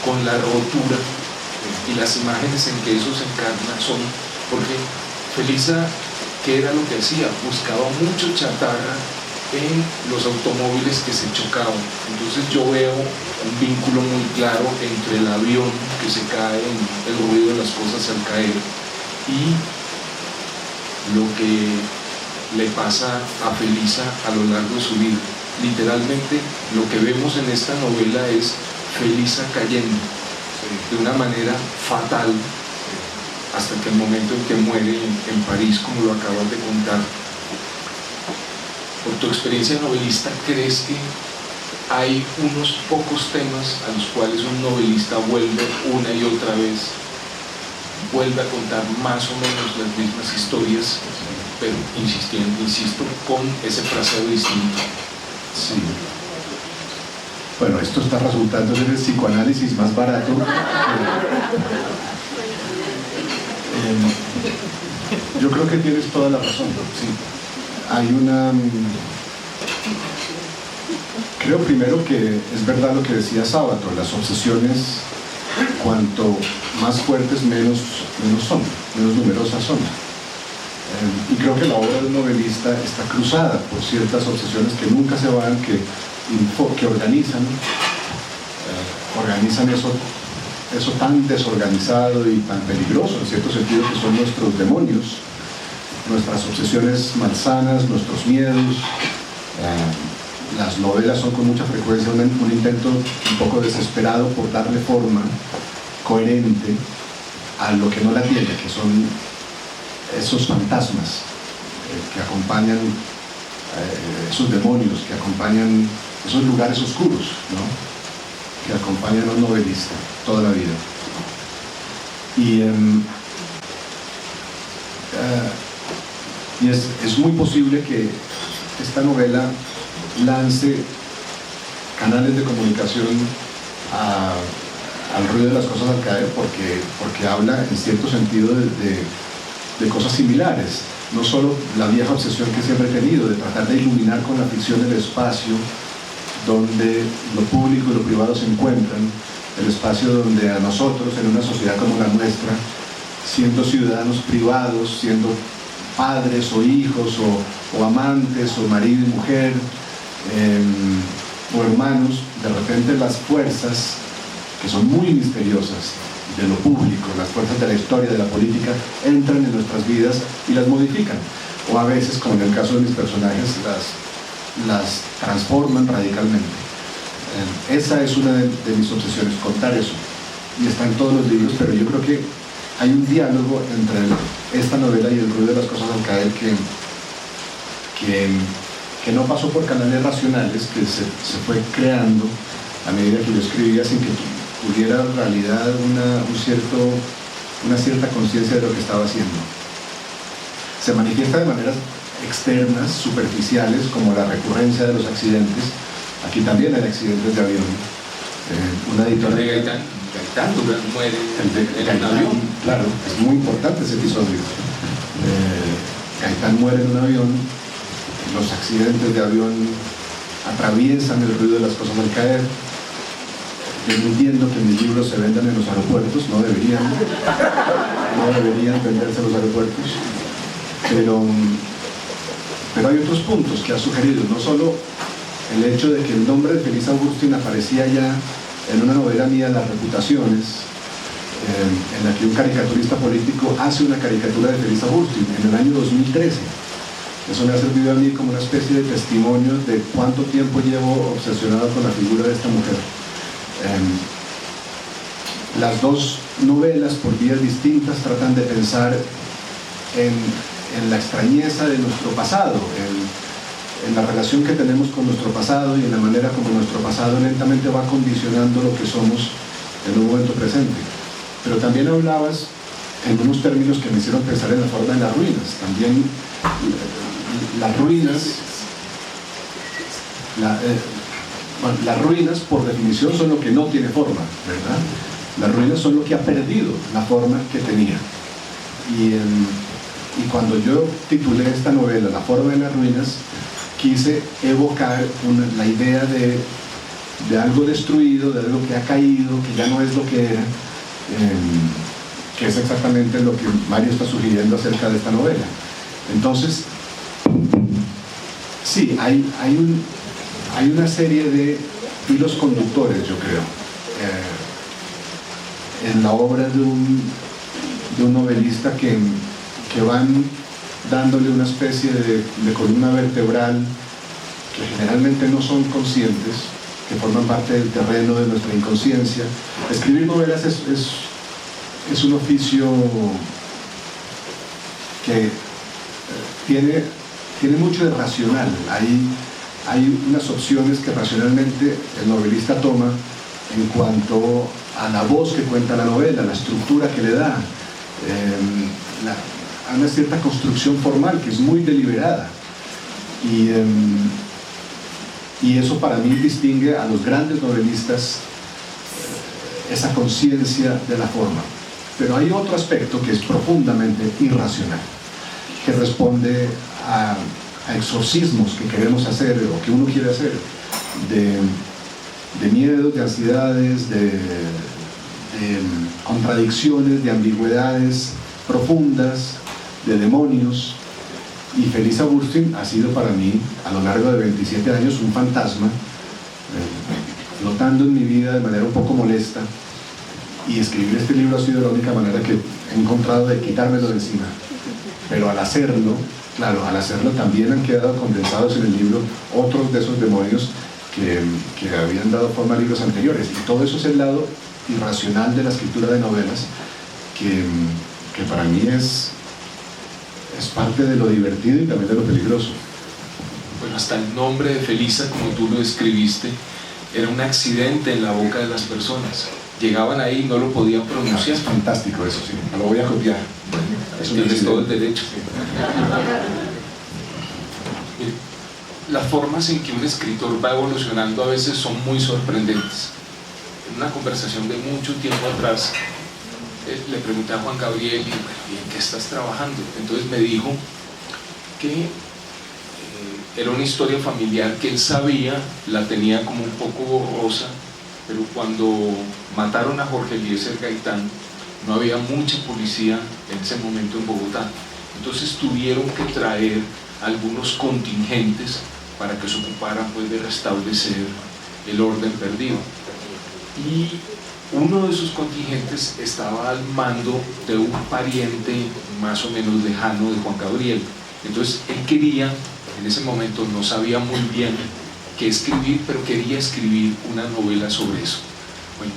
con la rotura, y las imágenes en que eso se encarna son, porque Felisa, ¿qué era lo que hacía? Buscaba mucho chatarra en los automóviles que se chocaban. Entonces yo veo un vínculo muy claro entre el avión que se cae, el ruido de las cosas al caer, y lo que le pasa a Felisa a lo largo de su vida. Literalmente lo que vemos en esta novela es Felisa cayendo de una manera fatal hasta que el momento en que muere en París, como lo acabas de contar. Por tu experiencia novelista, ¿crees que hay unos pocos temas a los cuales un novelista vuelve una y otra vez, vuelve a contar más o menos las mismas historias, pero insisto, con ese fraseo distinto? Sí. Bueno, esto está resultando ser el psicoanálisis más barato. Yo creo que tienes toda la razón. Sí. Hay una... Creo primero que es verdad lo que decía Sábato, las obsesiones, cuanto más fuertes, menos numerosas son. Y creo que la obra del novelista está cruzada por ciertas obsesiones que nunca se van, que organizan eso tan desorganizado y tan peligroso, en cierto sentido, que son nuestros demonios, nuestras obsesiones malsanas, nuestros miedos. Las novelas son con mucha frecuencia un intento un poco desesperado por darle forma coherente a lo que no la tiene, que son esos fantasmas que acompañan, esos demonios que acompañan esos lugares oscuros, ¿no?, que acompañan a un novelista toda la vida. Y es muy posible que esta novela lance canales de comunicación al ruido de las cosas al caer, porque habla en cierto sentido de cosas similares. No solo la vieja obsesión que siempre he tenido de tratar de iluminar con la ficción el espacio donde lo público y lo privado se encuentran, el espacio donde a nosotros, en una sociedad como la nuestra, siendo ciudadanos privados, siendo padres o hijos o amantes o marido y mujer o hermanos, de repente las fuerzas que son muy misteriosas de lo público, las fuerzas de la historia, de la política, entran en nuestras vidas y las modifican, o a veces, como en el caso de mis personajes, las transforman radicalmente. Esa es una de mis obsesiones, contar eso, y está en todos los libros, pero yo creo que hay un diálogo entre esta novela y el ruido de las cosas al caer que no pasó por canales racionales, que se fue creando a medida que yo escribía, sin que tuviera en realidad una cierta conciencia de lo que estaba haciendo. Se manifiesta de maneras externas, superficiales, como la recurrencia de los accidentes. Aquí también hay accidentes de avión. Una editora de Gaitán muere en un avión. Claro, es muy importante ese episodio. Gaitán muere en un avión, los accidentes de avión atraviesan el ruido de las cosas al caer. Yo no entiendo que mis libros se vendan en los aeropuertos, no deberían venderse en los aeropuertos, pero hay otros puntos que ha sugerido, no solo el hecho de que el nombre de Felisa Urquhart aparecía ya en una novela mía, Las Reputaciones, en la que un caricaturista político hace una caricatura de Felisa Urquhart en el año 2013. Eso me ha servido a mí como una especie de testimonio de cuánto tiempo llevo obsesionado con la figura de esta mujer. Las dos novelas, por vías distintas, tratan de pensar en la extrañeza de nuestro pasado, en la relación que tenemos con nuestro pasado y en la manera como nuestro pasado lentamente va condicionando lo que somos en un momento presente. Pero también hablabas en unos términos que me hicieron pensar en la forma de las ruinas. También las ruinas por definición son lo que no tiene forma, ¿verdad? Las ruinas son lo que ha perdido la forma que tenía. Y cuando yo titulé esta novela La forma de las ruinas, quise evocar la idea de de algo destruido, de algo que ha caído, que ya no es lo que era, que es exactamente lo que Mario está sugiriendo acerca de esta novela. Entonces, sí, hay una serie de hilos conductores, yo creo, en la obra de un novelista que van dándole una especie de columna vertebral que generalmente no son conscientes, que forman parte del terreno de nuestra inconsciencia. Escribir novelas es un oficio que tiene mucho de racional. Hay unas opciones que racionalmente el novelista toma en cuanto a la voz que cuenta la novela, la estructura que le da, a una cierta construcción formal que es muy deliberada. Y eso para mí distingue a los grandes novelistas, esa conciencia de la forma. Pero hay otro aspecto que es profundamente irracional, que responde a exorcismos que queremos hacer o que uno quiere hacer, de miedos, de ansiedades, de contradicciones, de ambigüedades profundas, de demonios. Y Felisa Burstyn ha sido para mí, a lo largo de 27 años, un fantasma, flotando en mi vida de manera un poco molesta, y escribir este libro ha sido la única manera que he encontrado de quitármelo de encima. Pero al hacerlo, claro, también han quedado condensados en el libro otros de esos demonios que habían dado forma a libros anteriores. Y todo eso es el lado irracional de la escritura de novelas, que para mí es parte de lo divertido y también de lo peligroso. Bueno, hasta el nombre de Felisa, como tú lo describiste, era un accidente en la boca de las personas. Llegaban ahí y no lo podían pronunciar. Es fantástico eso, sí. Me lo voy a copiar. Bueno, tienes todo el derecho. Las formas en que un escritor va evolucionando a veces son muy sorprendentes. En una conversación de mucho tiempo atrás, le pregunté a Juan Gabriel, y ¿en qué estás trabajando? Entonces me dijo que era una historia familiar que él sabía, la tenía como un poco borrosa, pero cuando mataron a Jorge Eliezer Gaitán, no había mucha policía en ese momento en Bogotá. Entonces tuvieron que traer algunos contingentes para que se ocuparan pues, de restablecer el orden perdido. Y uno de esos contingentes estaba al mando de un pariente más o menos lejano de Juan Gabriel. Entonces él quería, en ese momento no sabía muy bien qué escribir, pero quería escribir una novela sobre eso. Bueno,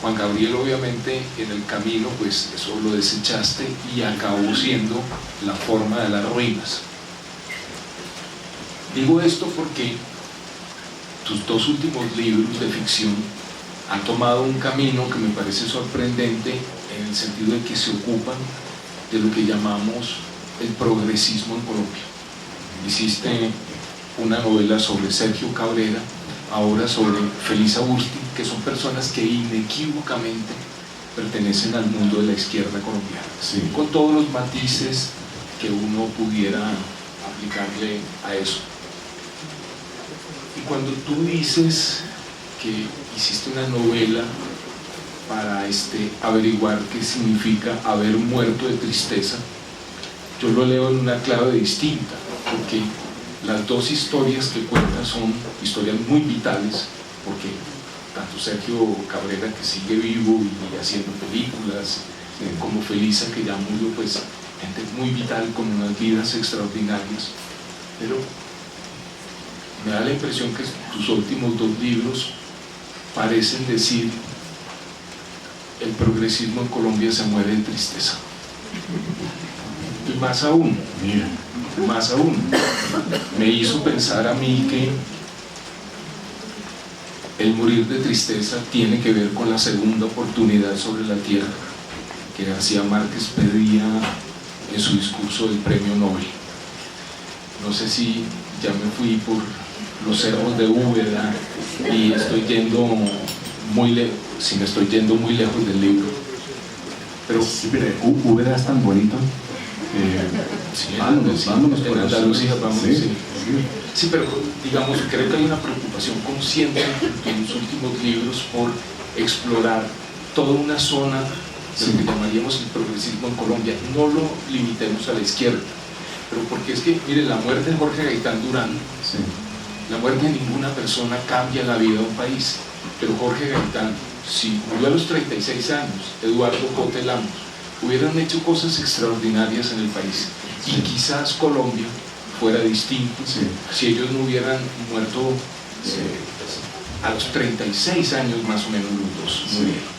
Juan Gabriel obviamente en el camino pues eso lo desechaste y acabó siendo La forma de las ruinas. Digo esto porque tus dos últimos libros de ficción han tomado un camino que me parece sorprendente en el sentido de que se ocupan de lo que llamamos el progresismo en Colombia. Hiciste una novela sobre Sergio Cabrera, ahora sobre Felisa Burstyn, que son personas que inequívocamente pertenecen al mundo de la izquierda colombiana, sí, con todos los matices que uno pudiera aplicarle a eso. Y cuando tú dices que hiciste una novela para averiguar qué significa haber muerto de tristeza, yo lo leo en una clave distinta, porque las dos historias que cuentas son historias muy vitales, porque tanto Sergio Cabrera, que sigue vivo y haciendo películas, como Felisa, que ya murió, pues gente muy vital con unas vidas extraordinarias, pero me da la impresión que tus últimos dos libros parecen decir: el progresismo en Colombia se muere de tristeza. Y más aún, me hizo pensar a mí que el morir de tristeza tiene que ver con la segunda oportunidad sobre la tierra que García Márquez pedía en su discurso del Premio Nobel. No sé si ya me fui por los cerros de Úbeda y estoy yendo muy lejos, si me estoy yendo muy lejos del libro. Pero sí, pero Úbeda es tan bonito. Sí, vámonos por en Andalucía, vamos, sí, sí. Sí. Sí, pero digamos, creo que hay una preocupación consciente en los últimos libros por explorar toda una zona de lo que llamaríamos el progresismo en Colombia. No lo limitemos a la izquierda, pero porque es que, miren, la muerte de Jorge Gaitán Durán, la muerte de ninguna persona cambia la vida de un país, pero Jorge Gaitán, si murió a los 36 años, Eduardo Cote Lamos, hubieran hecho cosas extraordinarias en el país, y quizás Colombia fuera distinto si ellos no hubieran muerto a los 36 años más o menos los dos murieron.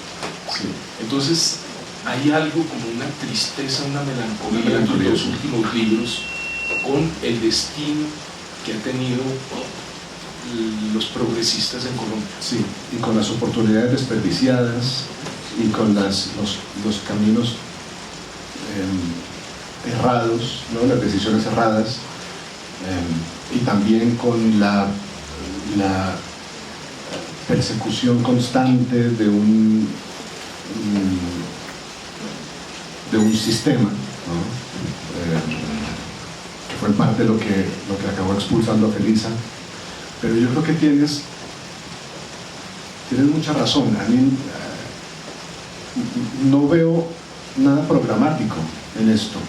Entonces hay algo como una tristeza, una melancolía en los últimos libros con el destino que han tenido los progresistas en Colombia. Sí, y con las oportunidades desperdiciadas y con los caminos errados, ¿no? Las decisiones erradas, y también con la persecución constante de un sistema, ¿no? Que fue en parte lo que acabó expulsando a Felisa. Pero yo creo que tienes mucha razón. A mí no veo nada programático en esto.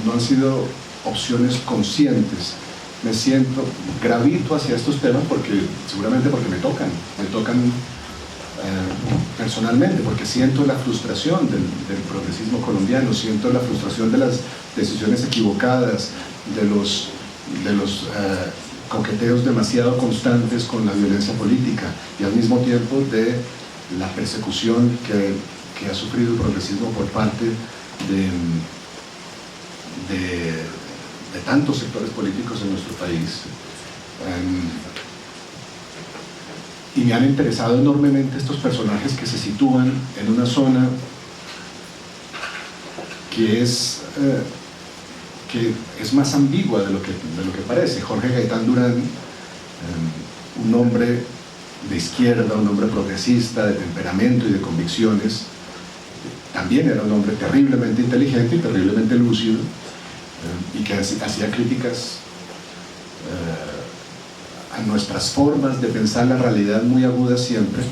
No han sido opciones conscientes. Gravito hacia estos temas seguramente porque me tocan personalmente, porque siento la frustración del progresismo colombiano, siento la frustración de las decisiones equivocadas, de los coqueteos demasiado constantes con la violencia política, y al mismo tiempo de la persecución que ha sufrido el progresismo por parte de tantos sectores políticos en nuestro país. Y me han interesado enormemente estos personajes que se sitúan en una zona que es más ambigua de lo que parece. Jorge Gaitán Durán, un hombre de izquierda, un hombre progresista, de temperamento y de convicciones, también era un hombre terriblemente inteligente y terriblemente lúcido, y que hacía críticas a nuestras formas de pensar la realidad muy agudas siempre,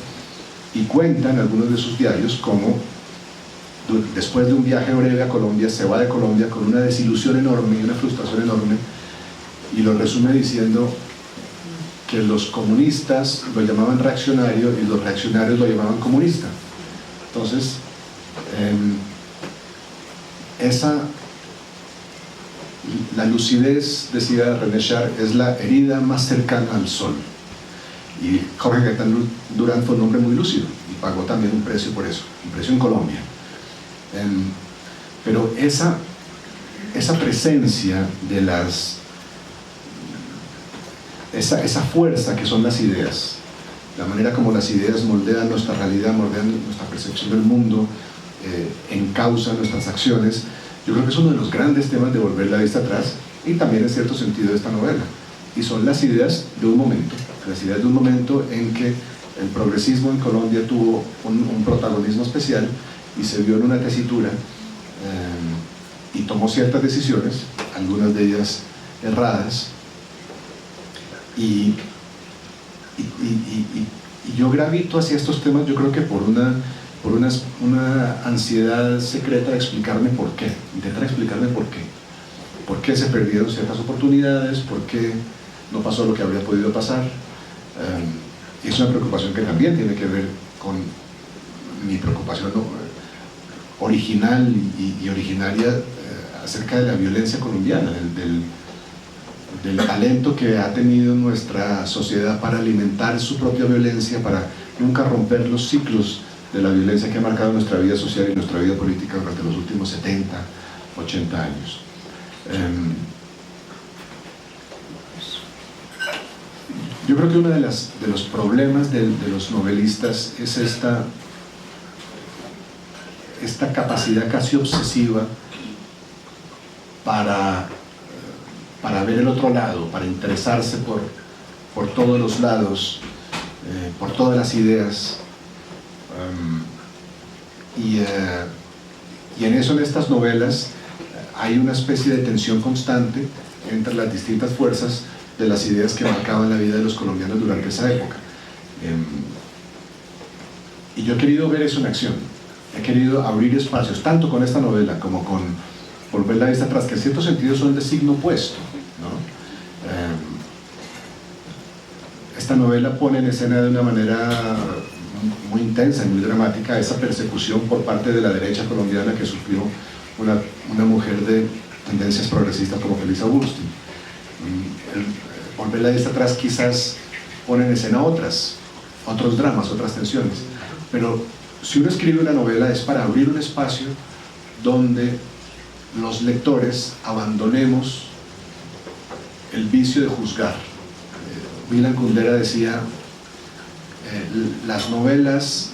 y cuenta en algunos de sus diarios cómo después de un viaje breve a Colombia se va de Colombia con una desilusión enorme y una frustración enorme, y lo resume diciendo que los comunistas lo llamaban reaccionario y los reaccionarios lo llamaban comunista. Entonces la lucidez, decía René Char, es la herida más cercana al sol. Y Jorge Gaitán Durán fue un hombre muy lúcido y pagó también un precio por eso, un precio en Colombia. Pero esa presencia de esa fuerza que son las ideas, la manera como las ideas moldean nuestra realidad, moldean nuestra percepción del mundo, encausan nuestras acciones, yo creo que es uno de los grandes temas de volver la vista atrás, y también en cierto sentido de esta novela. Y son las ideas de un momento, en que el progresismo en Colombia tuvo un protagonismo especial y se vio en una tesitura, y tomó ciertas decisiones, algunas de ellas erradas, y yo gravito hacia estos temas, yo creo que por una ansiedad secreta de explicarme por qué, intentar explicarme por qué se perdieron ciertas oportunidades, por qué no pasó lo que habría podido pasar. Y es una preocupación que también tiene que ver con mi preocupación original y originaria acerca de la violencia colombiana, del talento que ha tenido nuestra sociedad para alimentar su propia violencia, para nunca romper los ciclos de la violencia que ha marcado nuestra vida social y nuestra vida política durante los últimos 70, 80 años. Yo creo que uno de los problemas de los novelistas es esta capacidad casi obsesiva para ver el otro lado, para interesarse por todos los lados, por todas las ideas. Y en estas novelas hay una especie de tensión constante entre las distintas fuerzas, de las ideas que marcaban la vida de los colombianos durante esa época. Y yo he querido ver eso en acción, he querido abrir espacios, tanto con esta novela como con Volver la vista atrás, que en cierto sentido son de signo opuesto, ¿no? Esta novela pone en escena de una manera muy intensa y muy dramática esa persecución por parte de la derecha colombiana que sufrió una mujer de tendencias progresistas como Felisa Agustín. Volver la vista atrás quizás pone en escena otros dramas, otras tensiones, pero si uno escribe una novela es para abrir un espacio donde los lectores abandonemos el vicio de juzgar. Milan Kundera decía, las novelas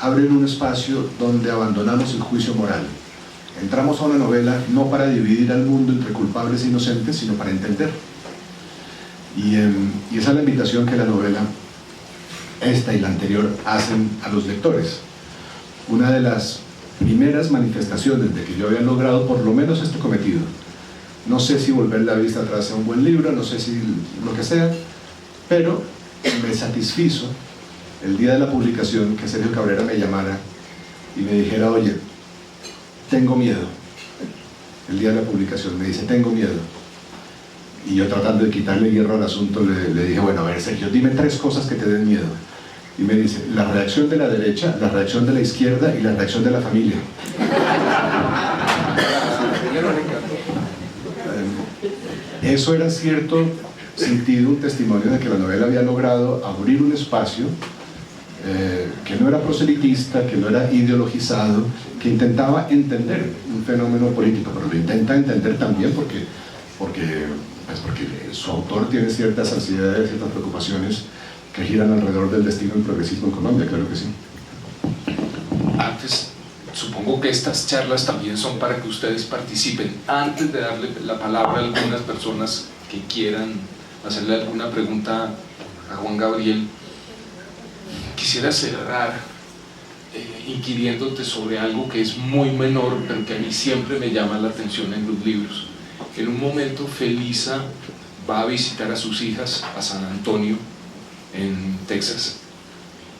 abren un espacio donde abandonamos el juicio moral. Entramos a una novela no para dividir al mundo entre culpables e inocentes, sino para entender. Y esa es la invitación que la novela, esta y la anterior, hacen a los lectores. Una de las primeras manifestaciones de que yo había logrado por lo menos este cometido. No sé si Volver la vista atrás sea un buen libro, no sé si lo que sea, pero me satisfizo el día de la publicación que Sergio Cabrera me llamara y me dijera, oye, tengo miedo. El día de la publicación me dice, tengo miedo. Y yo, tratando de quitarle hierro al asunto, le dije, bueno, a ver, Sergio, dime 3 cosas que te den miedo. Y me dice, la reacción de la derecha, la reacción de la izquierda y la reacción de la familia. Eso era en cierto sentido un testimonio de que la novela había logrado abrir un espacio que no era proselitista, que no era ideologizado, que intentaba entender un fenómeno político, pero lo intenta entender también porque su autor tiene ciertas ansiedades, ciertas preocupaciones que giran alrededor del destino del progresismo en Colombia, claro que sí. Antes, supongo que estas charlas también son para que ustedes participen. Antes de darle la palabra a algunas personas que quieran hacerle alguna pregunta a Juan Gabriel, quisiera cerrar inquiriéndote sobre algo que es muy menor, pero que a mí siempre me llama la atención en los libros. En un momento, Felisa va a visitar a sus hijas a San Antonio, en Texas,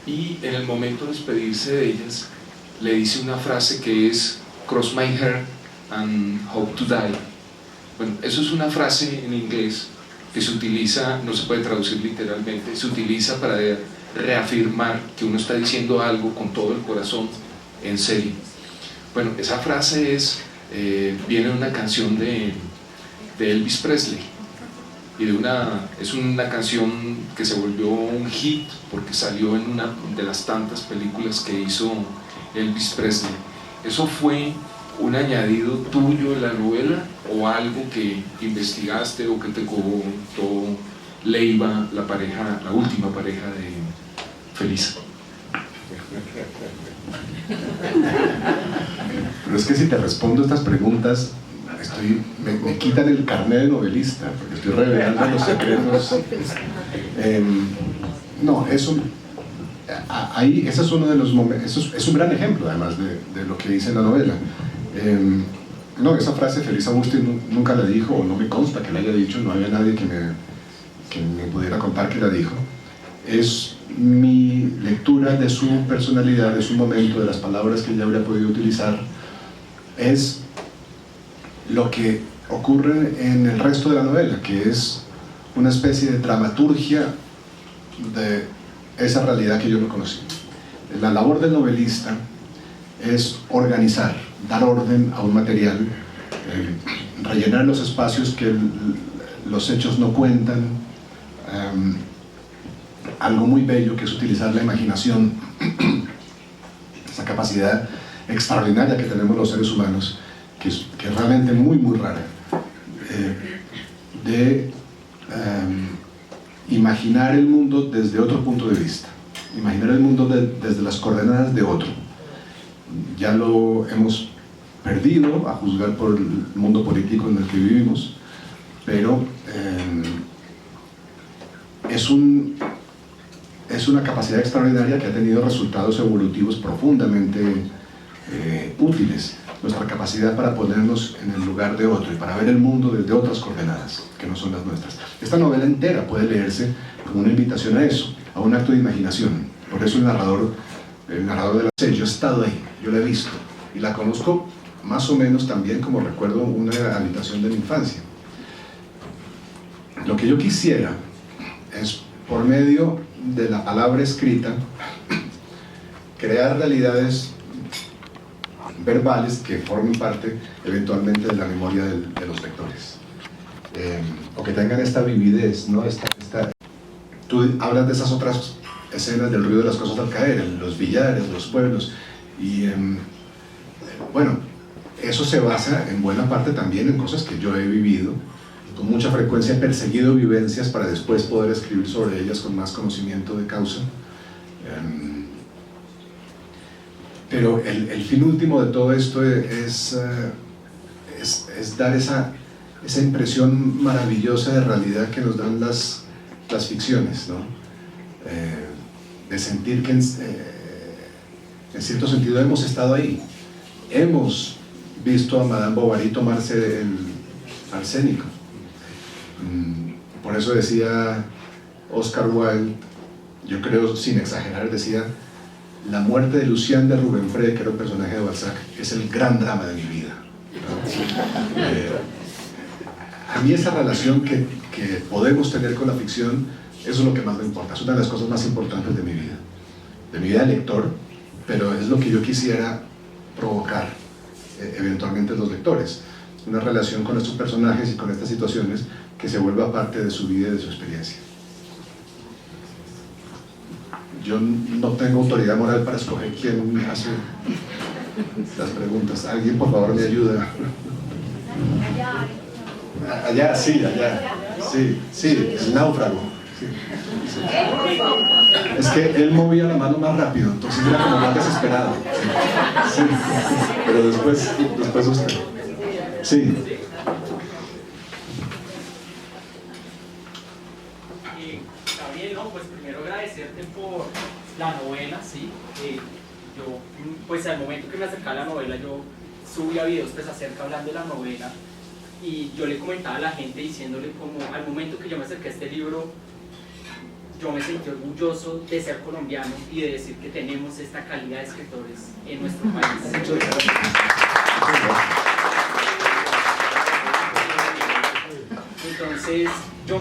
y en el momento de despedirse de ellas le dice una frase que es "cross my heart and hope to die". Bueno, eso es una frase en inglés que se utiliza, no se puede traducir literalmente, se utiliza para reafirmar que uno está diciendo algo con todo el corazón, en serio. Bueno, esa frase viene de una canción de Elvis Presley, y es una canción que se volvió un hit porque salió en una de las tantas películas que hizo Elvis Presley. ¿Eso fue un añadido tuyo en la novela o algo que investigaste o que te contó Leiva, la última pareja de Felisa? Pero es que si te respondo estas preguntas, me quitan el carnet de novelista, porque estoy revelando los secretos. No, eso ese es uno de los momentos, es un gran ejemplo además de lo que dice en la novela. No, esa frase Felisa Agustín nunca la dijo, o no me consta que la haya dicho, no había nadie que me pudiera contar que la dijo. Es mi lectura de su personalidad, de su momento, de las palabras que ella habría podido utilizar, es lo que ocurre en el resto de la novela, que es una especie de dramaturgia de esa realidad que yo no conocí. La labor del novelista es organizar, dar orden a un material, rellenar los espacios que los hechos no cuentan, algo muy bello que es utilizar la imaginación, esa capacidad extraordinaria que tenemos los seres humanos, que es realmente muy muy rara, de imaginar el mundo desde otro punto de vista, imaginar el mundo desde las coordenadas de otro. Ya lo hemos perdido a juzgar por el mundo político en el que vivimos, pero es una capacidad extraordinaria que ha tenido resultados evolutivos profundamente útiles. nuestra capacidad para ponernos en el lugar de otro y para ver el mundo desde otras coordenadas, que no son las nuestras. Esta novela entera puede leerse como una invitación a eso, a un acto de imaginación. Por eso el narrador de la serie, yo he estado ahí, yo la he visto, y la conozco más o menos también como recuerdo una habitación de mi infancia. Lo que yo quisiera es, por medio de la palabra escrita, crear realidades verbales que formen parte eventualmente de la memoria de los lectores, o que tengan esta vividez, ¿no? Tú hablas de esas otras escenas del ruido de las cosas al caer, en los billares, los pueblos, y bueno, eso se basa en buena parte también en cosas que yo he vivido. Con mucha frecuencia he perseguido vivencias para después poder escribir sobre ellas con más conocimiento de causa. Pero el fin último de todo esto es dar esa impresión maravillosa de realidad que nos dan las ficciones, ¿no? De sentir que en cierto sentido hemos estado ahí, hemos visto a Madame Bovary tomarse el arsénico. Por eso decía Oscar Wilde, yo creo sin exagerar, decía: la muerte de Lucien de Rubempré, que era un personaje de Balzac, es el gran drama de mi vida, ¿no? A mí esa relación que podemos tener con la ficción, eso es lo que más me importa, es una de las cosas más importantes de mi vida de lector, pero es lo que yo quisiera provocar eventualmente en los lectores, una relación con estos personajes y con estas situaciones que se vuelva parte de su vida y de su experiencia. Yo no tengo autoridad moral para escoger quién hace las preguntas. Alguien, por favor, me ayuda. Allá, sí, allá. Sí, el náufrago. Sí. Es que él movía la mano más rápido, entonces era como más desesperado. Sí. Pero después usted. Sí. Gabriel, no, pues primero agradecerte por la novela, ¿sí? Yo, pues al momento que me acercaba a la novela, yo subía videos pues acerca hablando de la novela, y yo le comentaba a la gente diciéndole como al momento que yo me acerqué a este libro, yo me sentí orgulloso de ser colombiano y de decir que tenemos esta calidad de escritores en nuestro país. Entonces, yo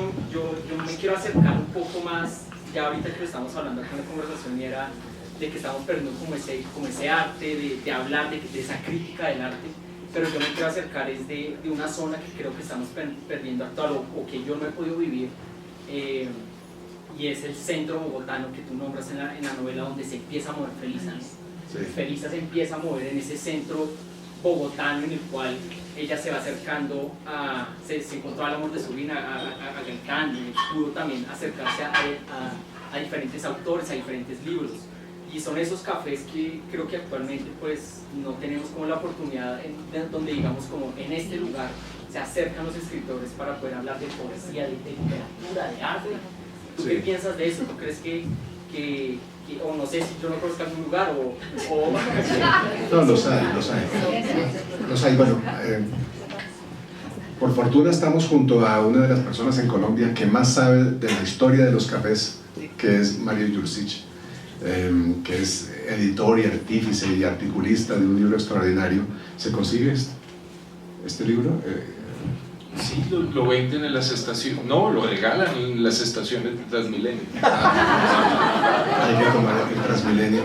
me quiero acercar un poco más, ya ahorita que lo estamos hablando acá en la conversación, y era de que estamos perdiendo como ese arte, de hablar, de esa crítica del arte, pero yo me quiero acercar es de una zona que creo que estamos perdiendo actual, o que yo no he podido vivir, y es el centro bogotano que tú nombras en la novela, donde se empieza a mover Felisa. Sí. Felisa se empieza a mover en ese centro bogotano en el cual ella se va acercando se encontró al amor de su vida, a Gaitán, y pudo también acercarse a diferentes autores, a diferentes libros, y son esos cafés que creo que actualmente pues no tenemos como la oportunidad donde digamos como en este lugar se acercan los escritores para poder hablar de poesía, de literatura, de arte. ¿Tú qué piensas de eso? ¿Tú crees que o no sé si yo no conozco algún lugar o... No, los hay. Bueno, por fortuna estamos junto a una de las personas en Colombia que más sabe de la historia de los cafés, que es Mario Jursic, que es editor y artífice y articulista de un libro extraordinario. ¿Se consigue este libro? Sí, lo venden en las estaciones, no, lo regalan en las estaciones de Transmilenio. Hay que tomar el Transmilenio.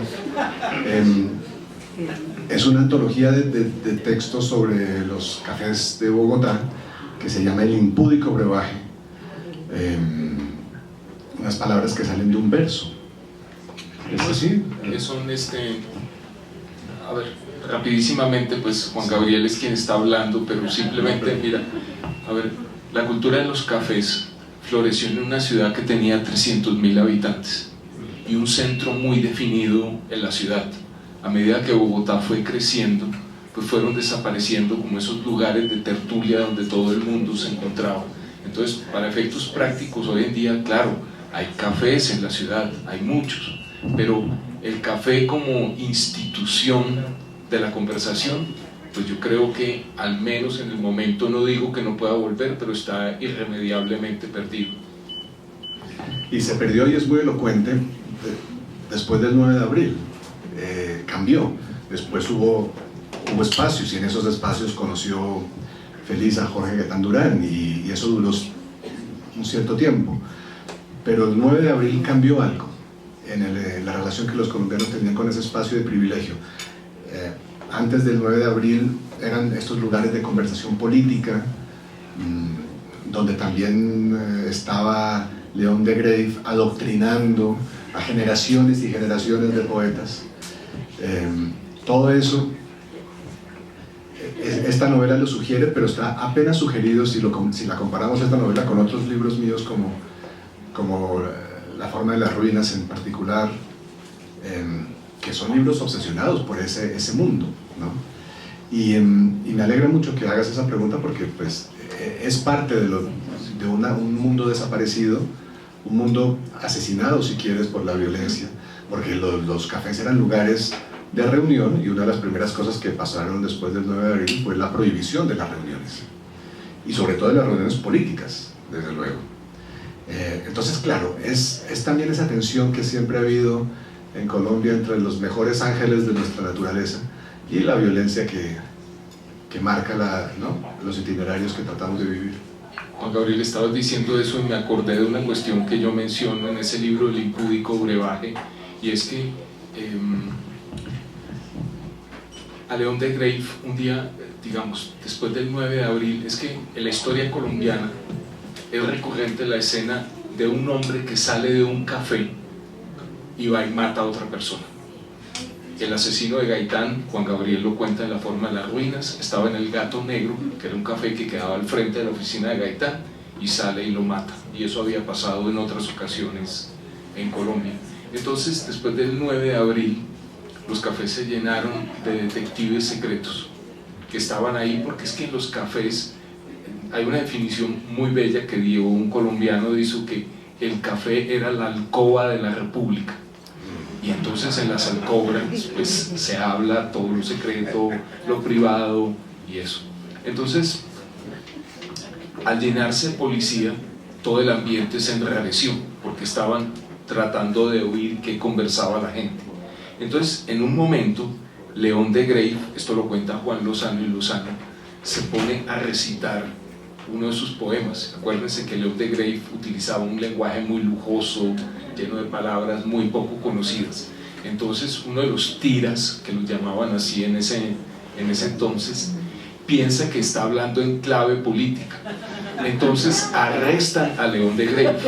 Es una antología de textos sobre los cafés de Bogotá que se llama El Impúdico Brebaje. Unas palabras que salen de un verso. ¿Es así? Son a ver, rapidísimamente, pues Juan Gabriel es quien está hablando, pero simplemente, mira, a ver, la cultura de los cafés floreció en una ciudad que tenía 300.000 habitantes y un centro muy definido en la ciudad. A medida que Bogotá fue creciendo, pues fueron desapareciendo como esos lugares de tertulia donde todo el mundo se encontraba. Entonces, para efectos prácticos, hoy en día, claro, hay cafés en la ciudad, hay muchos, pero el café como institución de la conversación pues yo creo que al menos en el momento, no digo que no pueda volver, pero está irremediablemente perdido. Y se perdió, y es muy elocuente, después del 9 de abril. Cambió. Después hubo espacios, y en esos espacios conoció feliz a Jorge Gaitán Durán, y eso duró un cierto tiempo. Pero el 9 de abril cambió algo en la relación que los colombianos tenían con ese espacio de privilegio. Antes del 9 de abril eran estos lugares de conversación política, donde también estaba León de Greiff adoctrinando a generaciones y generaciones de poetas. Todo eso, esta novela lo sugiere, pero está apenas sugerido si la comparamos esta novela con otros libros míos como La forma de las ruinas en particular, que son libros obsesionados por ese mundo, ¿no? Y me alegra mucho que hagas esa pregunta, porque pues, es parte de un mundo desaparecido, un mundo asesinado, si quieres, por la violencia, porque los cafés eran lugares de reunión, y una de las primeras cosas que pasaron después del 9 de abril fue la prohibición de las reuniones, y sobre todo de las reuniones políticas, desde luego. Entonces, claro, es también esa tensión que siempre ha habido en Colombia entre los mejores ángeles de nuestra naturaleza y la violencia que marca los itinerarios que tratamos de vivir. Juan Gabriel, estabas diciendo eso y me acordé de una cuestión que yo menciono en ese libro, El impúdico brebaje, y es que a León de Greiff un día, digamos, después del 9 de abril, es que en la historia colombiana es recurrente la escena de un hombre que sale de un café y va y mata a otra persona. El asesino de Gaitán, Juan Gabriel lo cuenta en La forma de las ruinas, estaba en el Gato Negro, que era un café que quedaba al frente de la oficina de Gaitán, y sale y lo mata. Y eso había pasado en otras ocasiones en Colombia. Entonces, después del 9 de abril, los cafés se llenaron de detectives secretos que estaban ahí, porque es que en los cafés hay una definición muy bella que dio un colombiano, dijo que el café era la alcoba de la república, y entonces en las alcobras pues se habla todo lo secreto, lo privado y eso. Entonces, al llenarse de policía, todo el ambiente se enrareció, porque estaban tratando de oír qué conversaba la gente. Entonces, en un momento, León de Greiff, esto lo cuenta Juan Lozano y Lozano, se pone a recitar uno de sus poemas. Acuérdense que León de Greiff utilizaba un lenguaje muy lujoso, lleno de palabras muy poco conocidas. Entonces, uno de los tiras, que los llamaban así en ese entonces, piensa que está hablando en clave política. Entonces arrestan a León de Greiff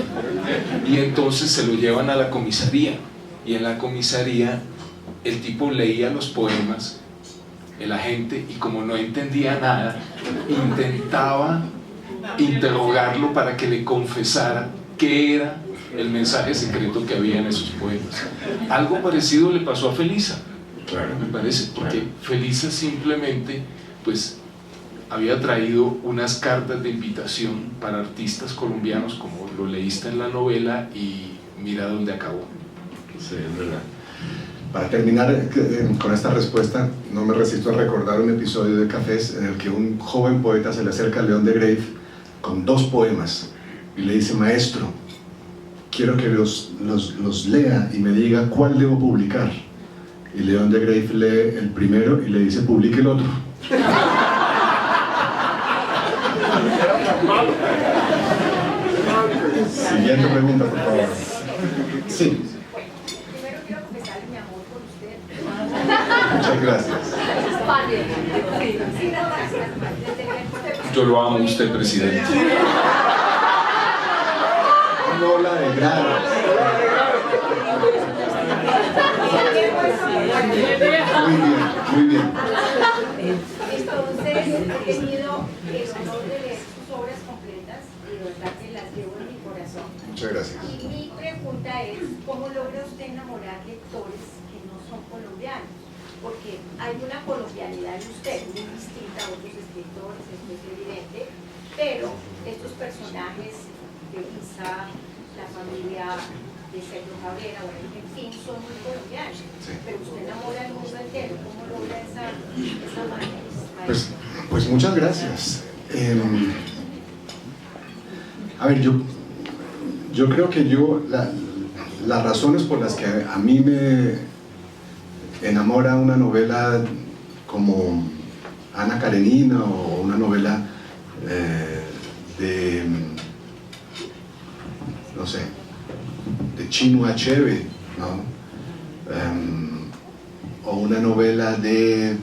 y entonces se lo llevan a la comisaría, y en la comisaría el tipo leía los poemas, el agente, y como no entendía nada, intentaba interrogarlo para que le confesara qué era el mensaje secreto que había en esos poemas. Algo parecido le pasó a Felisa, me parece, porque Felisa simplemente pues había traído unas cartas de invitación para artistas colombianos, como lo leíste en la novela, y mira dónde acabó. Sí, es verdad. Para terminar con esta respuesta, no me resisto a recordar un episodio de Cafés en el que un joven poeta se le acerca a León de Greiff con 2 poemas y le dice: maestro, quiero que los lea y me diga cuál debo publicar. Y León de Greiff lee el primero y le dice: publique el otro. Siguiente pregunta, por favor. Sí. Primero quiero confesarle mi amor por usted. Muchas gracias. Yo lo amo a usted, presidente. Una ola de grados. Muy bien. Entonces, he tenido el honor de leer sus obras completas y de verdad que las llevo en mi corazón. Muchas gracias. Y mi pregunta es, ¿cómo logra usted enamorar lectores que no son colombianos? Porque hay una colombianidad en usted, muy distinta a otros escritores, esto es evidente, pero estos personajes de Isa, la familia de Sergio Cabrera, en fin, son muy colombianos. Sí. Pero usted enamora al mundo entero. ¿Cómo logra esa magia? Pues muchas gracias. A ver, yo creo que las razones por las que a mí me enamora una novela como Ana Karenina o una novela de, no sé, de Chinua Achebe, ¿no? O una novela de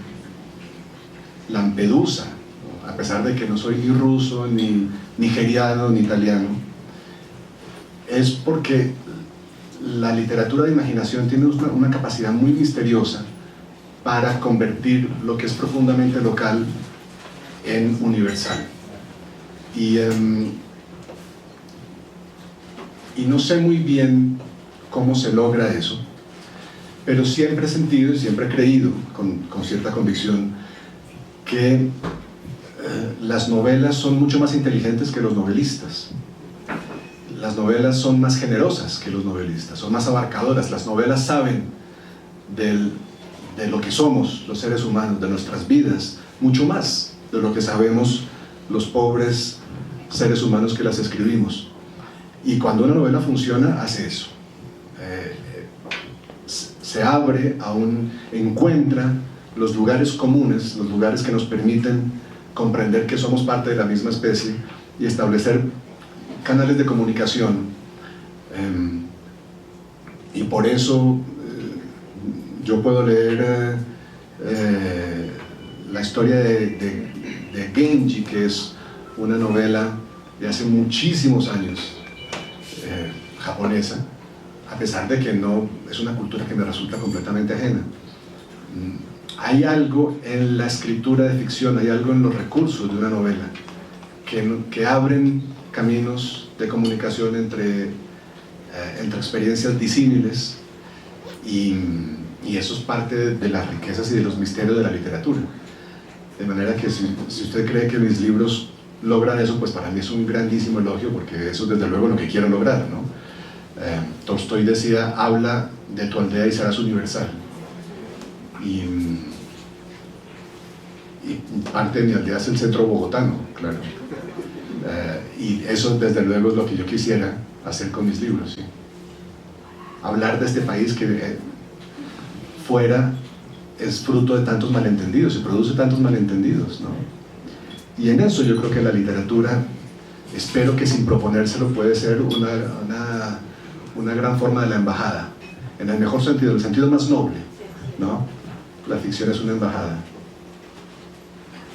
Lampedusa, ¿no? A pesar de que no soy ni ruso, ni nigeriano, ni italiano, es porque la literatura de imaginación tiene una capacidad muy misteriosa para convertir lo que es profundamente local en universal. Y no sé muy bien cómo se logra eso, pero siempre he sentido y siempre he creído con cierta convicción que las novelas son mucho más inteligentes que los novelistas. Las novelas son más generosas que los novelistas, son más abarcadoras. Las novelas saben de lo que somos los seres humanos, de nuestras vidas, mucho más de lo que sabemos los pobres seres humanos que las escribimos. Y cuando una novela funciona, hace eso. Se abre encuentra los lugares comunes, los lugares que nos permiten comprender que somos parte de la misma especie y establecer canales de comunicación. Y por eso yo puedo leer la historia de Genji, que es una novela de hace muchísimos años, japonesa, a pesar de que no es una cultura que me resulta completamente ajena. Hay algo en la escritura de ficción, hay algo en los recursos de una novela que abren caminos de comunicación entre experiencias disímiles, y eso es parte de las riquezas y de los misterios de la literatura. De manera que si usted cree que mis libros logran eso, pues para mí es un grandísimo elogio, porque eso es desde luego lo que quiero lograr, ¿no? Tolstoy decía: habla de tu aldea y serás universal. Y parte de mi aldea es el centro bogotano, claro. Y eso desde luego es lo que yo quisiera hacer con mis libros, ¿sí? Hablar de este país que fuera es fruto de tantos malentendidos, se produce tantos malentendidos, ¿no? Y en eso yo creo que la literatura, espero que sin proponérselo, puede ser una gran forma de la embajada, en el mejor sentido, en el sentido más noble, ¿no? La ficción es una embajada.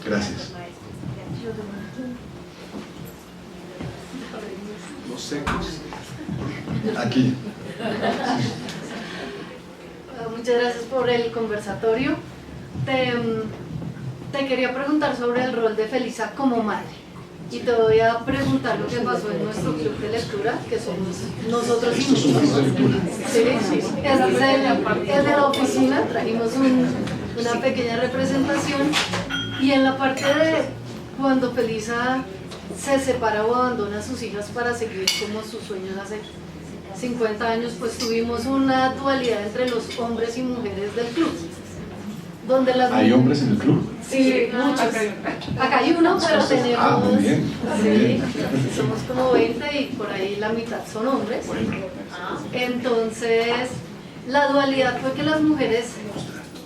Gracias. No sé. Aquí. Muchas gracias por el conversatorio. Te quería preguntar sobre el rol de Felisa como madre. Y te voy a preguntar lo que pasó en nuestro club de lectura, que somos nosotros Esto es un club de lectura. Sí, es de la oficina, trajimos una pequeña representación, y en la parte de cuando Felisa se separa o abandona a sus hijas para seguir como sus sueños hace 50 años, pues tuvimos una dualidad entre los hombres y mujeres del club. Donde ¿Hay hombres en el club? Sí, muchos. Acá hay uno, pero tenemos... muy bien. Sí, somos como 20 y por ahí la mitad son hombres. Bueno. Entonces, la dualidad fue que las mujeres,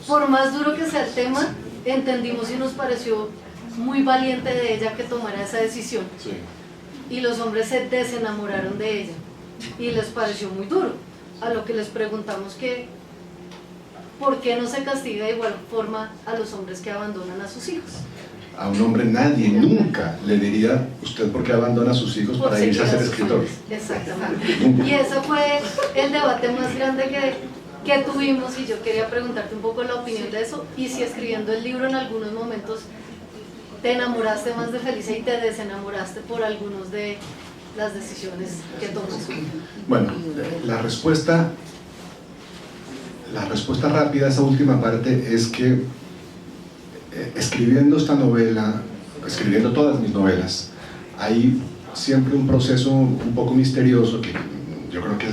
por más duro que sea el tema, entendimos y nos pareció muy valiente de ella que tomara esa decisión. Sí. Y los hombres se desenamoraron de ella y les pareció muy duro. A lo que les preguntamos que ¿por qué no se castiga de igual forma a los hombres que abandonan a sus hijos? A un hombre nadie nunca le diría: ¿usted por qué abandona a sus hijos para irse a ser escritor? Exactamente. Y ese fue el debate más grande que tuvimos, y yo quería preguntarte un poco la opinión de eso, y si escribiendo el libro en algunos momentos te enamoraste más de Felisa y te desenamoraste por algunos de las decisiones que tomas. Bueno, la respuesta rápida a esa última parte es que escribiendo esta novela, escribiendo todas mis novelas, hay siempre un proceso un poco misterioso que yo creo que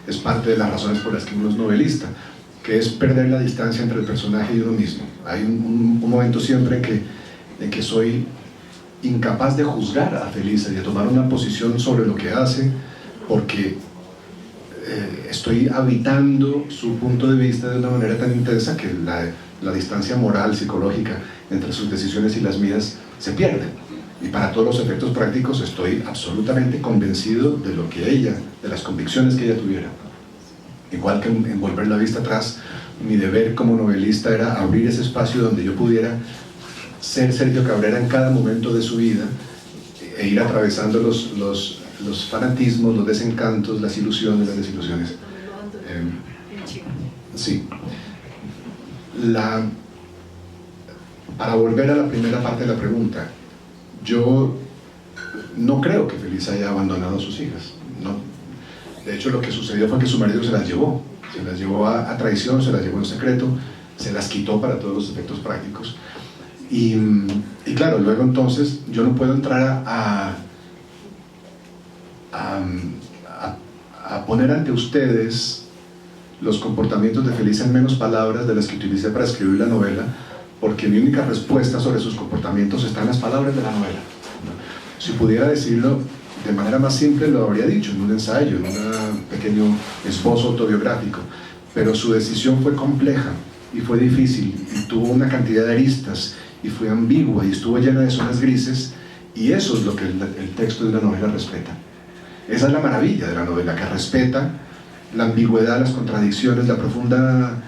es parte de las razones por las que uno es novelista, que es perder la distancia entre el personaje y uno mismo. Hay un momento siempre en que soy incapaz de juzgar a Felisa y de tomar una posición sobre lo que hace, porque estoy habitando su punto de vista de una manera tan intensa que la distancia moral, psicológica entre sus decisiones y las mías se pierde. Y para todos los efectos prácticos estoy absolutamente convencido de lo que ella, de las convicciones que ella tuviera. Igual que en Volver la Vista Atrás, mi deber como novelista era abrir ese espacio donde yo pudiera ser Sergio Cabrera en cada momento de su vida e ir atravesando los fanatismos, los desencantos, las ilusiones, las desilusiones. Sí. Para volver a la primera parte de la pregunta, yo no creo que Felisa haya abandonado a sus hijas, no. De hecho, lo que sucedió fue que su marido se las llevó a traición, se las llevó en secreto, se las quitó para todos los efectos prácticos. Y claro, luego entonces yo no puedo entrar a poner ante ustedes los comportamientos de Felisa en menos palabras de las que utilicé para escribir la novela, porque mi única respuesta sobre sus comportamientos está en las palabras de la novela. Si pudiera decirlo de manera más simple, lo habría dicho en un ensayo, en un pequeño esbozo autobiográfico, pero su decisión fue compleja y fue difícil y tuvo una cantidad de aristas y fue ambigua y estuvo llena de zonas grises, y eso es lo que el texto de una novela respeta. Esa es la maravilla de la novela, que respeta la ambigüedad, las contradicciones, la profunda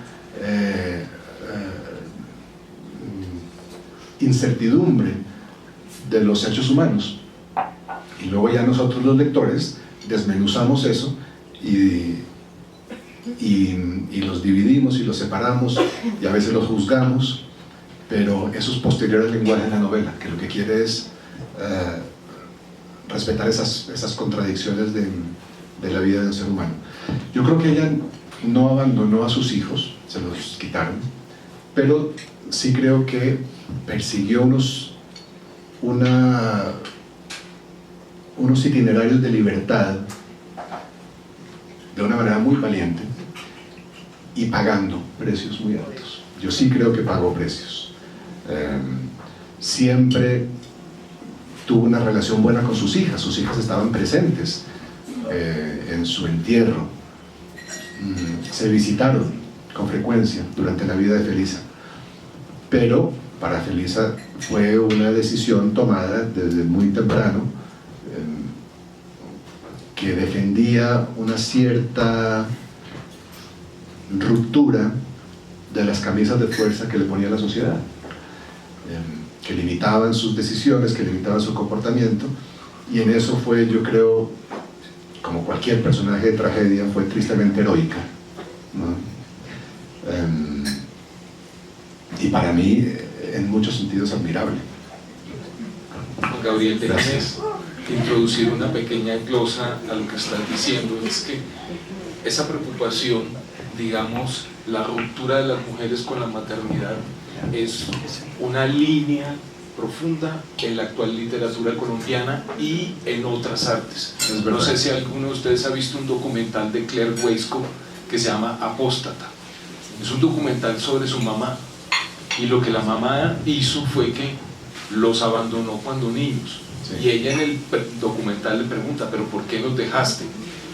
incertidumbre de los hechos humanos. Y luego ya nosotros los lectores desmenuzamos eso y los dividimos y los separamos y a veces los juzgamos, pero eso es posterior al lenguaje de la novela, que lo que quiere es respetar esas contradicciones de la vida de un ser humano. Yo creo que ella no abandonó a sus hijos, se los quitaron, pero sí creo que persiguió unos itinerarios de libertad de una manera muy valiente y pagando precios muy altos. Yo sí creo que pagó precios. Siempre tuvo una relación buena con sus hijas estaban presentes en su entierro, se visitaron con frecuencia durante la vida de Felisa, pero para Felisa fue una decisión tomada desde muy temprano, que defendía una cierta ruptura de las camisas de fuerza que le ponía la sociedad, que limitaban sus decisiones, que limitaban su comportamiento, y en eso fue, yo creo, como cualquier personaje de tragedia, fue tristemente heroica, ¿no? Y para mí, en muchos sentidos, admirable. Gabriel, déjame introducir una pequeña glosa a lo que estás diciendo. Es que esa preocupación, digamos, la ruptura de las mujeres con la maternidad, es una línea profunda en la actual literatura colombiana y en otras artes. No sé si alguno de ustedes ha visto un documental de Claire Weiskopf que se llama Apóstata. Es un documental sobre su mamá, y lo que la mamá hizo fue que los abandonó cuando niños. Sí. Y ella en el documental le pregunta, ¿pero por qué los dejaste?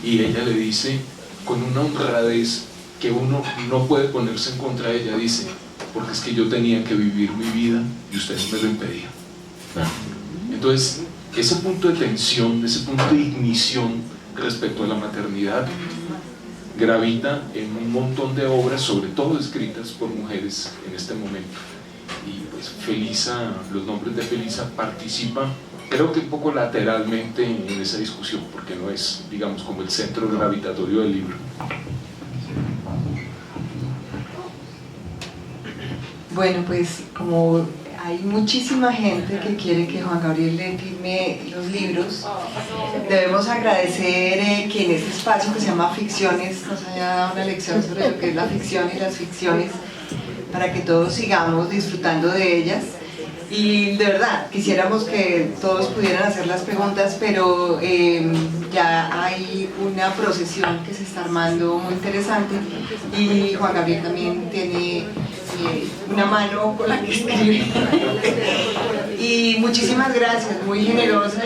Y ella le dice, con una honradez que uno no puede ponerse en contra de ella, dice, porque es que yo tenía que vivir mi vida y ustedes me lo impedían. Entonces, ese punto de tensión, ese punto de ignición respecto a la maternidad gravita en un montón de obras, sobre todo escritas por mujeres en este momento. Y pues Felisa, los nombres de Felisa participan, creo que un poco lateralmente en esa discusión, porque no es, digamos, como el centro gravitatorio del libro. Bueno, pues como hay muchísima gente que quiere que Juan Gabriel le firme los libros, debemos agradecer que en este espacio que se llama Ficciones nos haya dado una lección sobre lo que es la ficción y las ficciones, para que todos sigamos disfrutando de ellas. Y de verdad, quisiéramos que todos pudieran hacer las preguntas, pero ya hay una procesión que se está armando muy interesante, y Juan Gabriel también tiene una mano con la que escribe. Muchísimas gracias, muy generosa.